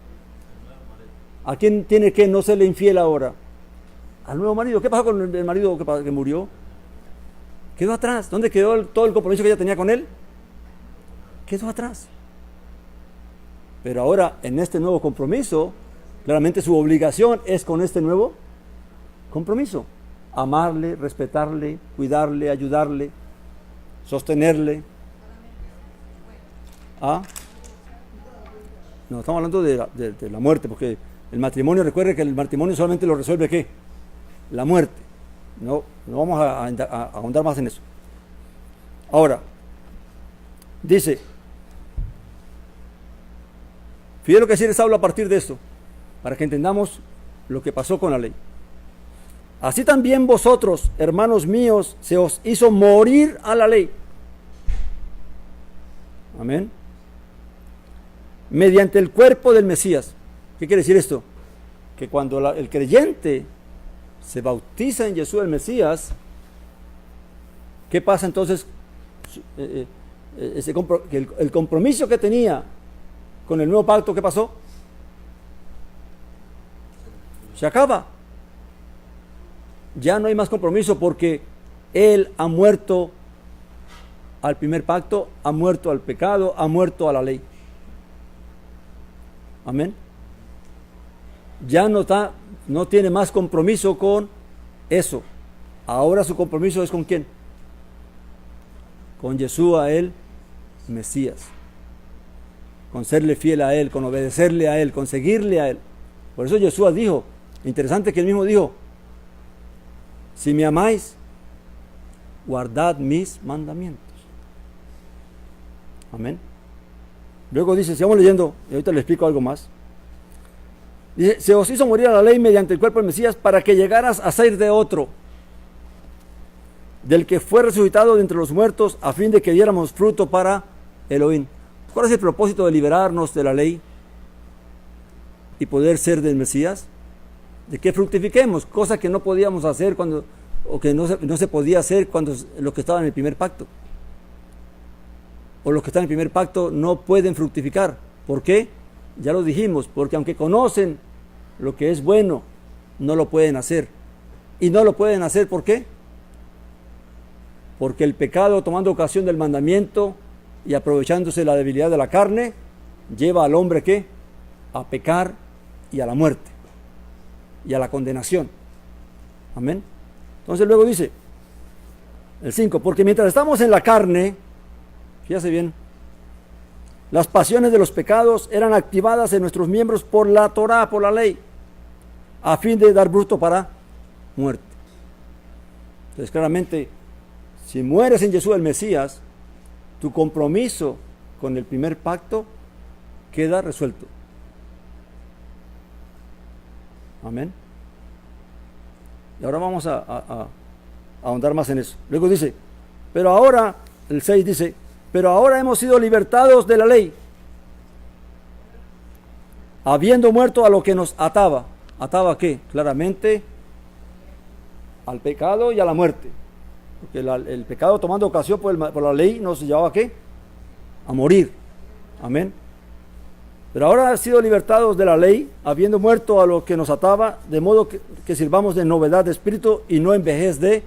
¿A quién tiene que no serle infiel ahora? Al nuevo marido. ¿Qué pasó con el marido que murió? Quedó atrás. ¿Dónde quedó todo el compromiso que ella tenía con él? Quedó atrás. Pero ahora, en este nuevo compromiso, claramente su obligación es con este nuevo compromiso: amarle, respetarle, cuidarle, ayudarle, sostenerle. ¿Ah? No, estamos hablando de la muerte, porque el matrimonio, recuerde que el matrimonio solamente lo resuelve ¿qué? La muerte. No vamos a ahondar más en eso. Ahora, dice, fíjate lo que decir Saulo a partir de esto, para que entendamos lo que pasó con la ley. Así también vosotros, hermanos míos, se os hizo morir a la ley. Amén. Mediante el cuerpo del Mesías. ¿Qué quiere decir esto? Que cuando el creyente se bautiza en Jesús el Mesías, ¿qué pasa entonces? El compromiso que tenía con el nuevo pacto, ¿qué pasó? Se acaba. Ya no hay más compromiso porque Él ha muerto al primer pacto, ha muerto al pecado, ha muerto a la ley. Amén. Ya no tiene más compromiso con eso. Ahora su compromiso es ¿con quién? Con Yeshua el Mesías. Con serle fiel a Él, con obedecerle a Él, con seguirle a Él. Por eso Yeshua dijo, interesante que Él mismo dijo, si me amáis, guardad mis mandamientos. Amén. Luego dice, sigamos leyendo, y ahorita le explico algo más. Dice, se os hizo morir a la ley mediante el cuerpo del Mesías para que llegaras a ser de otro, del que fue resucitado de entre los muertos, a fin de que diéramos fruto para Elohim. ¿Cuál es el propósito de liberarnos de la ley y poder ser del Mesías? De que fructifiquemos, cosa que no podíamos hacer o que no se podía hacer cuando lo que estaba en el primer pacto. o los que están en el primer pacto no pueden fructificar. ¿Por qué? Ya lo dijimos, porque aunque conocen lo que es bueno, no lo pueden hacer. Y no lo pueden hacer, ¿por qué? Porque el pecado, tomando ocasión del mandamiento y aprovechándose de la debilidad de la carne, lleva al hombre, ¿qué? A pecar y a la muerte y a la condenación. Amén. Entonces luego dice el 5, porque mientras estamos en la carne, fíjate bien, las pasiones de los pecados eran activadas en nuestros miembros por la Torá, por la ley, a fin de dar fruto para muerte. Entonces claramente, si mueres en Jesús el Mesías, tu compromiso con el primer pacto queda resuelto. Amén. Y ahora vamos a ahondar más en eso. Luego dice, pero ahora, el 6 dice, pero ahora hemos sido libertados de la ley, habiendo muerto a lo que nos ataba. ¿Ataba qué? Claramente al pecado y a la muerte. Porque el pecado, tomando ocasión por la ley, nos llevaba ¿a qué? A morir. Amén. Pero ahora han sido libertados de la ley, habiendo muerto a lo que nos ataba, de modo que sirvamos de novedad de espíritu y no en vejez de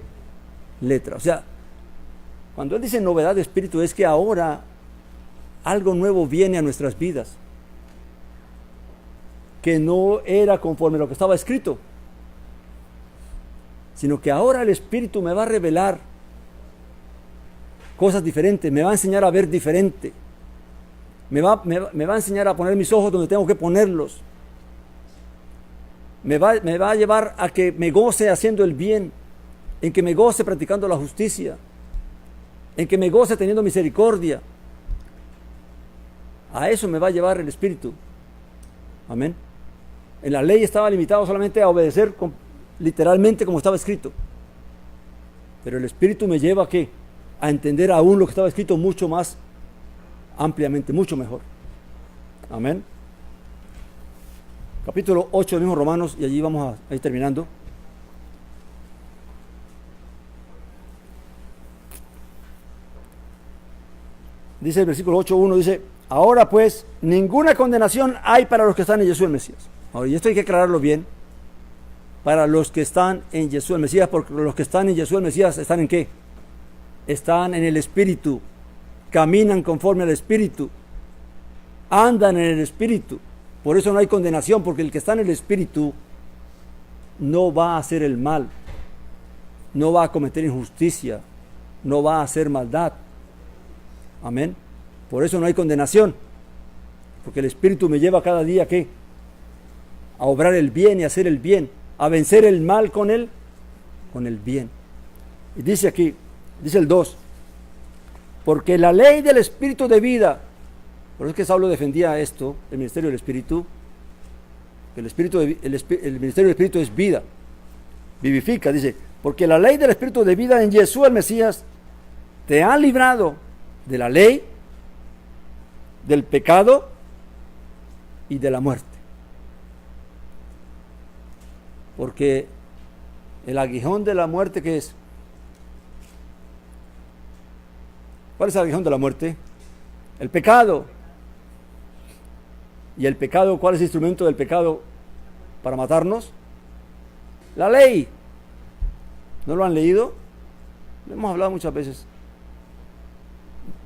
letra. O sea, cuando él dice novedad de espíritu, es que ahora algo nuevo viene a nuestras vidas, que no era conforme a lo que estaba escrito, sino que ahora el Espíritu me va a revelar cosas diferentes, me va a enseñar a ver diferente, me va a enseñar a poner mis ojos donde tengo que ponerlos, me va a llevar a que me goce haciendo el bien, en que me goce practicando la justicia, en que me goce teniendo misericordia. A eso me va a llevar el Espíritu. Amén. En la ley estaba limitado solamente a obedecer literalmente como estaba escrito. Pero el Espíritu me lleva ¿a qué? A entender aún lo que estaba escrito mucho más ampliamente, mucho mejor. Amén. Capítulo 8 del mismo Romanos, y allí vamos a ir terminando. Dice el versículo 8.1, dice, ahora pues, ninguna condenación hay para los que están en Jesús el Mesías. Ahora, y esto hay que aclararlo bien. Para los que están en Jesús el Mesías, porque los que están en Jesús el Mesías, ¿están en qué? Están en el Espíritu, caminan conforme al Espíritu, andan en el Espíritu. Por eso no hay condenación, porque el que está en el Espíritu no va a hacer el mal, no va a cometer injusticia, no va a hacer maldad. Amén. Por eso no hay condenación, porque el Espíritu me lleva cada día ¿qué? A obrar el bien y hacer el bien, a vencer el mal con el bien. Y dice aquí, dice el 2, porque la ley del Espíritu de vida, por eso es que Saulo defendía esto, el ministerio del Espíritu, que el ministerio del Espíritu es vida, vivifica, dice, porque la ley del Espíritu de vida en Jesús el Mesías te ha librado de la ley, del pecado y de la muerte. Porque el aguijón de la muerte, ¿qué es? ¿Cuál es el aguijón de la muerte? El pecado. ¿Y el pecado? ¿Cuál es el instrumento del pecado para matarnos? La ley. ¿No lo han leído? Lo hemos hablado muchas veces.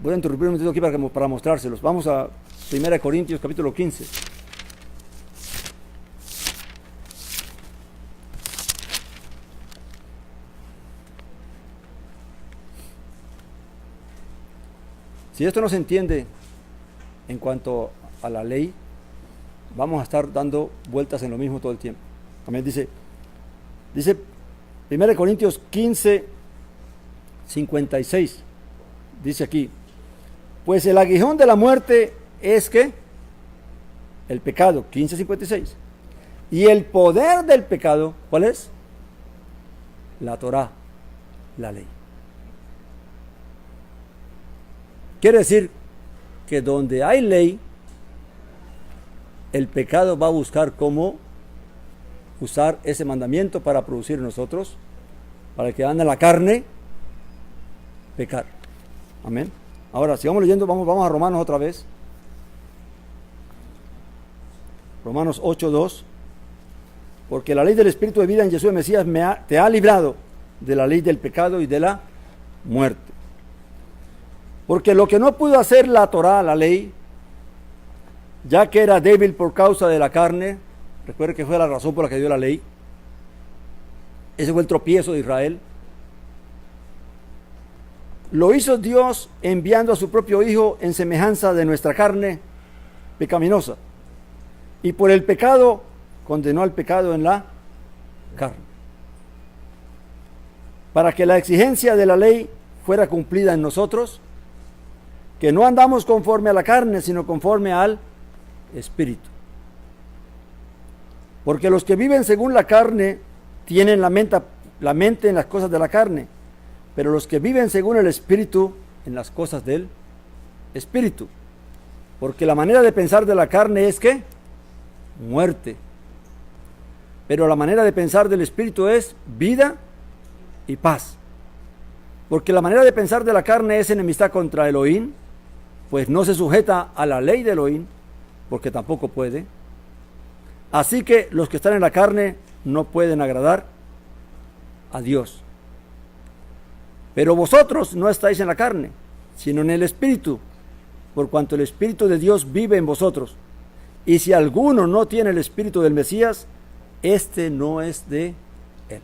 Voy a interrumpir un momentito aquí para mostrárselos. Vamos a 1 Corintios capítulo 15. Si esto no se entiende en cuanto a la ley, vamos a estar dando vueltas en lo mismo todo el tiempo. También dice 1 Corintios 15, 56. Dice aquí, pues el aguijón de la muerte es ¿qué? El pecado, 15:56. Y el poder del pecado, ¿cuál es? La Torá, la ley. Quiere decir que donde hay ley, el pecado va a buscar cómo usar ese mandamiento para producir en nosotros, para el que anda en la carne, pecar. Amén. Ahora, sigamos leyendo, vamos a Romanos otra vez. Romanos 8:2. Porque la ley del Espíritu de vida en Jesús Mesías te ha librado de la ley del pecado y de la muerte. Porque lo que no pudo hacer la Torá, la ley, ya que era débil por causa de la carne, recuerde que fue la razón por la que dio la ley, ese fue el tropiezo de Israel, lo hizo Dios enviando a su propio Hijo en semejanza de nuestra carne pecaminosa, y por el pecado condenó al pecado en la carne, para que la exigencia de la ley fuera cumplida en nosotros, que no andamos conforme a la carne, sino conforme al Espíritu. Porque los que viven según la carne tienen la mente en las cosas de la carne, pero los que viven según el Espíritu en las cosas del Espíritu. Porque la manera de pensar de la carne es ¿qué? Muerte. Pero la manera de pensar del Espíritu es vida y paz. Porque la manera de pensar de la carne es enemistad contra Elohim, pues no se sujeta a la ley de Elohim, porque tampoco puede. Así que los que están en la carne no pueden agradar a Dios. Pero vosotros no estáis en la carne, sino en el Espíritu, por cuanto el Espíritu de Dios vive en vosotros. Y si alguno no tiene el Espíritu del Mesías, este no es de él.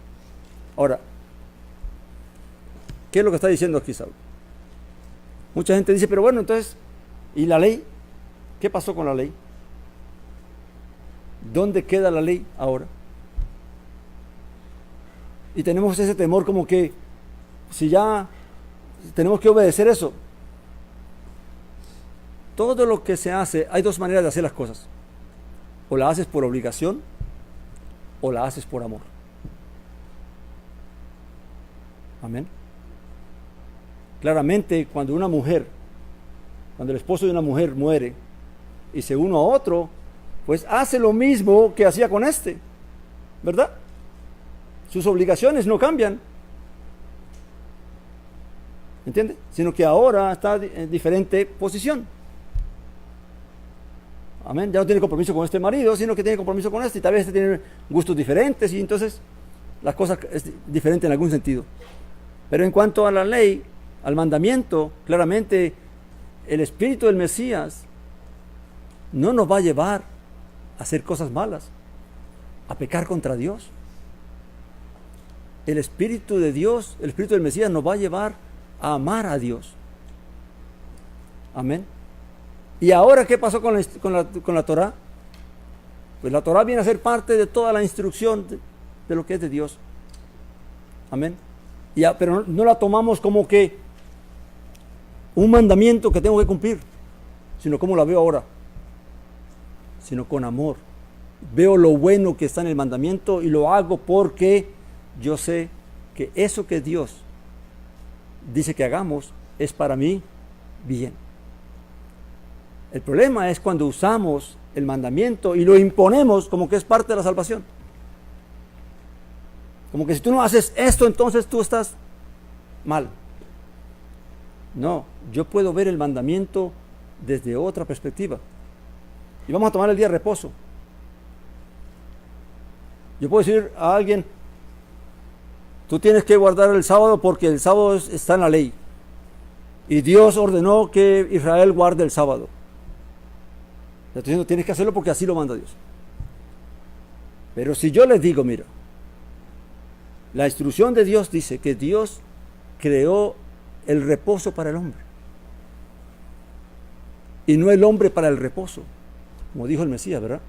Ahora, ¿qué es lo que está diciendo aquí Saulo? Mucha gente dice, pero bueno, entonces, ¿y la ley? ¿Qué pasó con la ley? ¿Dónde queda la ley ahora? Y tenemos ese temor como que, si ya tenemos que obedecer eso. Todo lo que se hace, hay dos maneras de hacer las cosas. O la haces por obligación, o la haces por amor. Amén. Claramente, cuando el esposo de una mujer muere y se une a otro, pues hace lo mismo que hacía con este, ¿verdad? Sus obligaciones no cambian, ¿entiende? Sino que ahora está en diferente posición. Amén. Ya no tiene compromiso con este marido, sino que tiene compromiso con este, y tal vez este tiene gustos diferentes, y entonces la cosa es diferente en algún sentido. Pero en cuanto a la ley, al mandamiento, claramente el Espíritu del Mesías no nos va a llevar a hacer cosas malas, a pecar contra Dios. El Espíritu de Dios, el Espíritu del Mesías nos va a llevar a amar a Dios. Amén. ¿Y ahora qué pasó con la Torá? Pues la Torá viene a ser parte de toda la instrucción de lo que es de Dios. Amén. Pero no la tomamos como que un mandamiento que tengo que cumplir, sino como la veo ahora, sino con amor. Veo lo bueno que está en el mandamiento y lo hago porque yo sé que eso que Dios dice que hagamos es para mí bien. El problema es cuando usamos el mandamiento y lo imponemos como que es parte de la salvación. Como que si tú no haces esto, entonces tú estás mal. No, yo puedo ver el mandamiento desde otra perspectiva. Y vamos a tomar el día de reposo. Yo puedo decir a alguien, tú tienes que guardar el sábado porque el sábado está en la ley. Y Dios ordenó que Israel guarde el sábado. Le estoy diciendo, tienes que hacerlo porque así lo manda Dios. Pero si yo les digo, mira, la instrucción de Dios dice que Dios creó el reposo para el hombre. Y no el hombre para el reposo, como dijo el Mesías, ¿verdad?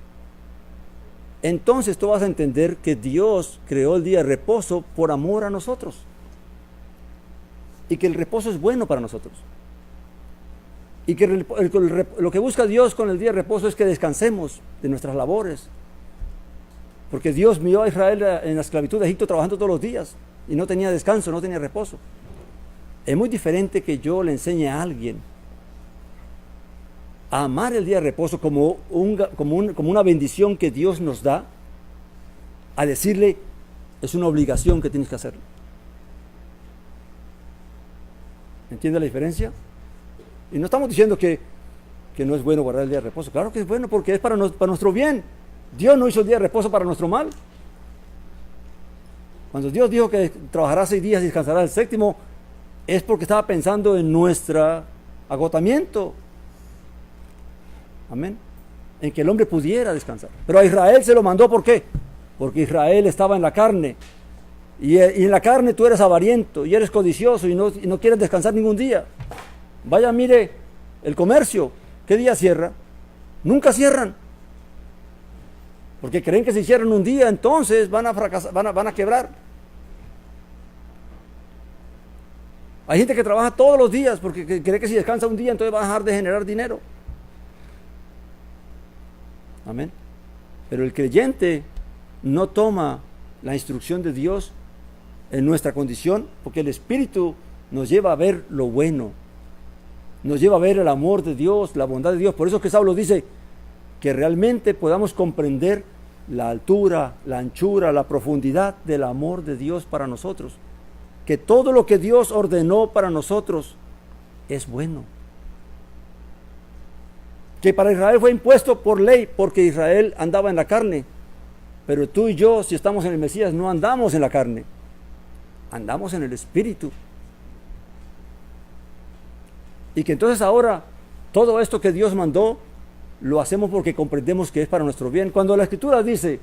Entonces tú vas a entender que Dios creó el día de reposo por amor a nosotros. Y que el reposo es bueno para nosotros. Y que lo que busca Dios con el día de reposo es que descansemos de nuestras labores. Porque Dios miró a Israel en la esclavitud de Egipto trabajando todos los días y no tenía descanso, no tenía reposo. Es muy diferente que yo le enseñe a alguien a amar el día de reposo como una bendición que Dios nos da, a decirle, es una obligación que tienes que hacerlo. ¿Entiende la diferencia? Y no estamos diciendo que no es bueno guardar el día de reposo. Claro que es bueno porque es para nuestro bien. Dios no hizo el día de reposo para nuestro mal. Cuando Dios dijo que trabajará 6 días y descansará el séptimo, es porque estaba pensando en nuestro agotamiento. Amén. En que el hombre pudiera descansar. Pero a Israel se lo mandó, ¿por qué? Porque Israel estaba en la carne. Y en la carne tú eres avariento y eres codicioso y no quieres descansar ningún día. Vaya, mire, el comercio, ¿qué día cierra? Nunca cierran. Porque creen que si cierran un día, entonces van a fracasar, van a quebrar. Hay gente que trabaja todos los días porque cree que si descansa un día, entonces va a dejar de generar dinero. Amén. Pero el creyente no toma la instrucción de Dios en nuestra condición, porque el Espíritu nos lleva a ver lo bueno, nos lleva a ver el amor de Dios, la bondad de Dios. Por eso que Saulo dice que realmente podamos comprender la altura, la anchura, la profundidad del amor de Dios para nosotros, que todo lo que Dios ordenó para nosotros es bueno. Que para Israel fue impuesto por ley, porque Israel andaba en la carne. Pero tú y yo, si estamos en el Mesías, no andamos en la carne. Andamos en el Espíritu. Y que entonces ahora, todo esto que Dios mandó, lo hacemos porque comprendemos que es para nuestro bien. Cuando la Escritura dice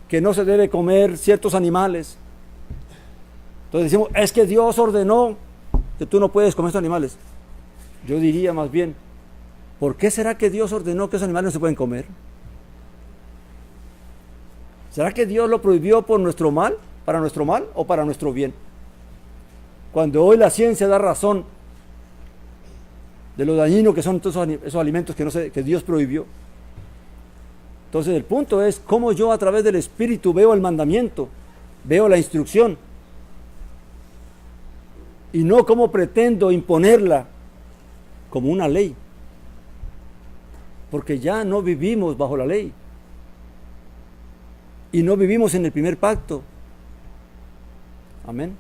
que no se debe comer ciertos animales, entonces decimos, es que Dios ordenó que tú no puedes comer estos animales. Yo diría más bien, ¿por qué será que Dios ordenó que esos animales no se pueden comer? ¿Será que Dios lo prohibió por nuestro mal, para nuestro mal o para nuestro bien? Cuando hoy la ciencia da razón de lo dañino que son todos esos alimentos que Dios prohibió. Entonces el punto es cómo yo a través del Espíritu veo el mandamiento, veo la instrucción, y no cómo pretendo imponerla como una ley, porque ya no vivimos bajo la ley y no vivimos en el primer pacto. Amén.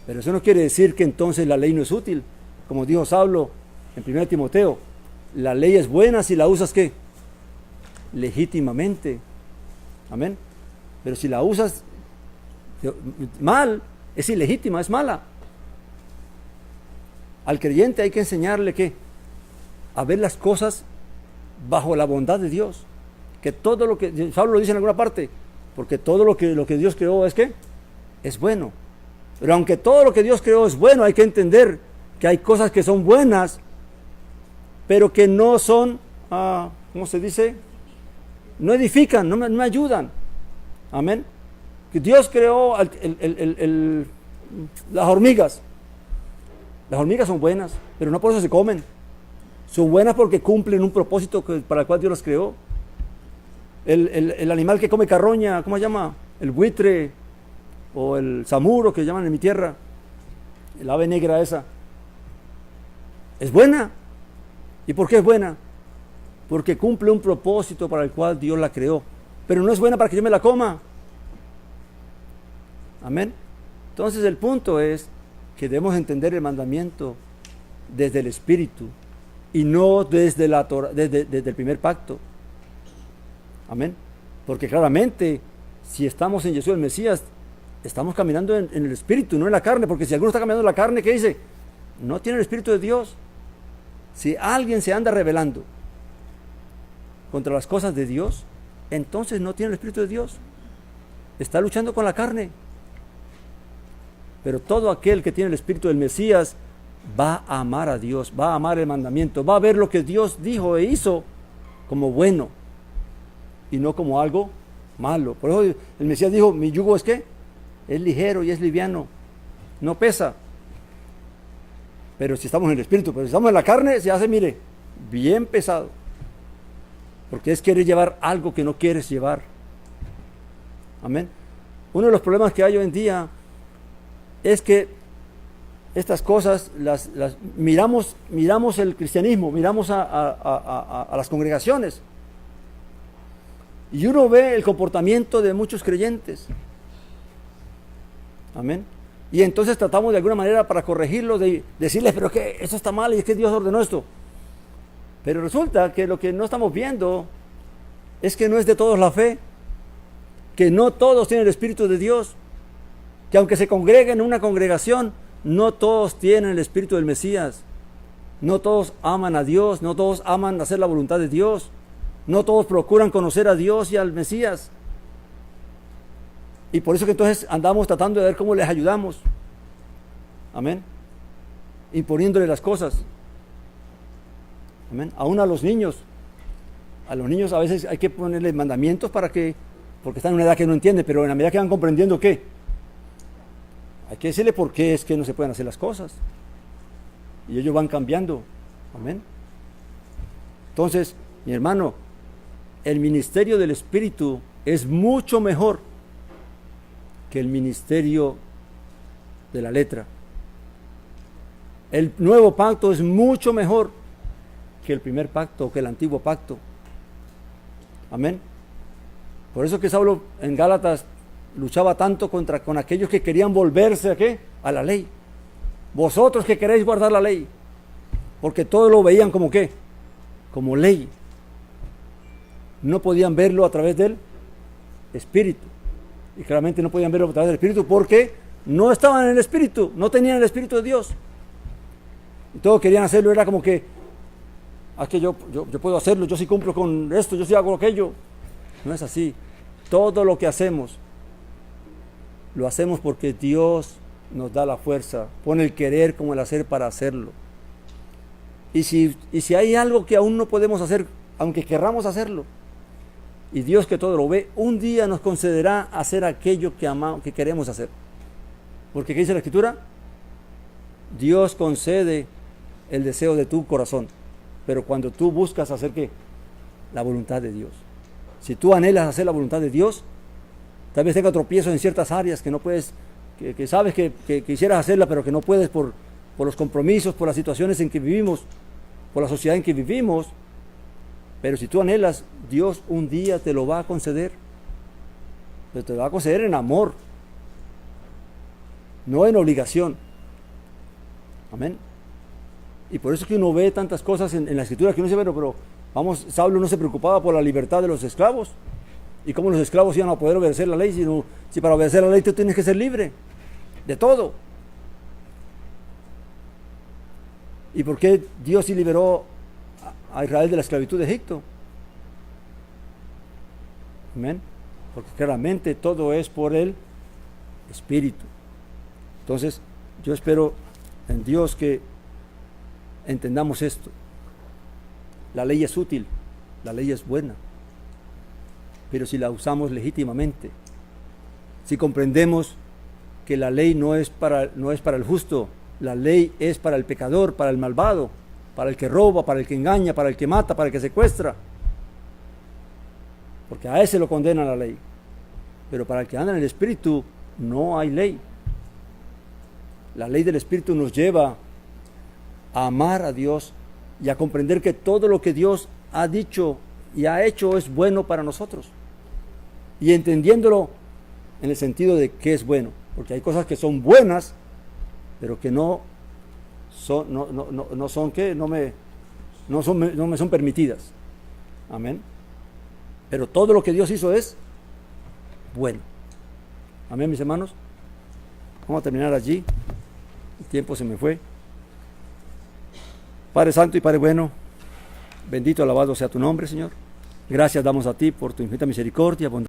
Pero eso no quiere decir que entonces la ley no es útil. Como dijo Saulo en 1 Timoteo, la ley es buena si la usas ¿qué? Legítimamente. Amén. Pero si la usas mal, es ilegítima, es mala. Al creyente hay que enseñarle ¿qué? A ver las cosas bajo la bondad de Dios. Que todo lo que, Pablo lo dice en alguna parte, porque todo lo que Dios creó es ¿qué? Es bueno. Pero aunque todo lo que Dios creó es bueno, hay que entender que hay cosas que son buenas, pero que no son, ¿cómo se dice? No edifican, no me ayudan. Amén. Que Dios creó las hormigas. Las hormigas son buenas, pero no por eso se comen. Son buenas porque cumplen un propósito para el cual Dios las creó. El animal que come carroña, ¿cómo se llama? El buitre o el samuro que llaman en mi tierra, el ave negra esa, es buena. ¿Y por qué es buena? Porque cumple un propósito para el cual Dios la creó, pero no es buena para que yo me la coma. Amén. Entonces el punto es que debemos entender el mandamiento desde el Espíritu y no desde la Torah, desde el primer pacto. Amén. Porque claramente, si estamos en Jesús el Mesías, estamos caminando en el Espíritu, no en la carne. Porque si alguno está caminando en la carne, ¿qué dice? No tiene el Espíritu de Dios. Si alguien se anda rebelando contra las cosas de Dios, entonces no tiene el Espíritu de Dios. Está luchando con la carne. Pero todo aquel que tiene el Espíritu del Mesías va a amar a Dios, va a amar el mandamiento, va a ver lo que Dios dijo e hizo como bueno y no como algo malo. Por eso el Mesías dijo, mi yugo es ¿qué? Es ligero y es liviano, no pesa. Pero si estamos en el Espíritu, pero si estamos en la carne, se hace, mire, bien pesado. Porque es querer llevar algo que no quieres llevar. Amén. Uno de los problemas que hay hoy en día es que estas cosas miramos el cristianismo, miramos a las congregaciones y uno ve el comportamiento de muchos creyentes. Amén. Y entonces tratamos de alguna manera para corregirlos, de decirles, pero que eso está mal y es que Dios ordenó esto. Pero resulta que lo que no estamos viendo es que no es de todos la fe, que no todos tienen el Espíritu de Dios, que aunque se congreguen en una congregación, no todos tienen el Espíritu del Mesías, no todos aman a Dios, no todos aman hacer la voluntad de Dios, no todos procuran conocer a Dios y al Mesías. Y por eso que entonces andamos tratando de ver cómo les ayudamos. Amén. Imponiéndole las cosas. Amén. Aún a los niños a veces hay que ponerles mandamientos porque están en una edad que no entienden, pero en la medida que van comprendiendo ¿qué? Hay que decirle por qué es que no se pueden hacer las cosas. Y ellos van cambiando. Amén. Entonces, mi hermano, el ministerio del Espíritu es mucho mejor que el ministerio de la letra. El nuevo pacto es mucho mejor que el primer pacto, que el antiguo pacto. Amén. Por eso que Saulo en Gálatas luchaba tanto con aquellos que querían volverse ¿a qué? A la ley. Vosotros que queréis guardar la ley, porque todos lo veían como ¿qué? Como ley. No podían verlo a través del Espíritu. Y claramente no podían verlo a través del Espíritu porque no estaban en el Espíritu, no tenían el Espíritu de Dios. Y todos querían hacerlo, era como que yo puedo hacerlo, yo sí cumplo con esto, yo sí hago aquello. No es así. Todo lo que hacemos, lo hacemos porque Dios nos da la fuerza, pone el querer como el hacer para hacerlo. Y si hay algo que aún no podemos hacer, aunque querramos hacerlo, y Dios que todo lo ve, un día nos concederá hacer aquello que queremos hacer. Porque ¿qué dice la Escritura? Dios concede el deseo de tu corazón, pero cuando tú buscas hacer ¿qué? La voluntad de Dios. Si tú anhelas hacer la voluntad de Dios, tal vez tenga tropiezos en ciertas áreas que no puedes, que sabes que quisieras hacerla, pero que no puedes por los compromisos, por las situaciones en que vivimos, por la sociedad en que vivimos. Pero si tú anhelas, Dios un día te lo va a conceder. Pero te lo va a conceder en amor, no en obligación. Amén. Y por eso es que uno ve tantas cosas en la Escritura que uno dice, pero vamos, Saulo no se preocupaba por la libertad de los esclavos. ¿Y cómo los esclavos iban a poder obedecer la ley? Si para obedecer la ley tú tienes que ser libre de todo. ¿Y por qué Dios sí liberó a Israel de la esclavitud de Egipto? Amén. Porque claramente todo es por el Espíritu. Entonces, yo espero en Dios que entendamos esto. La ley es útil, la ley es buena, pero si la usamos legítimamente, si comprendemos que la ley no es para el justo, la ley es para el pecador, para el malvado, para el que roba, para el que engaña, para el que mata, para el que secuestra, porque a ese lo condena la ley. Pero para el que anda en el Espíritu no hay ley. La ley del Espíritu nos lleva a amar a Dios y a comprender que todo lo que Dios ha dicho y ha hecho es bueno para nosotros. Y entendiéndolo en el sentido de que es bueno, porque hay cosas que son buenas, pero que no me son permitidas. Amén. Pero todo lo que Dios hizo es bueno. Amén, mis hermanos. Vamos a terminar allí. El tiempo se me fue. Padre Santo y Padre bueno, bendito, alabado sea tu nombre, Señor. Gracias damos a ti por tu infinita misericordia, bondad.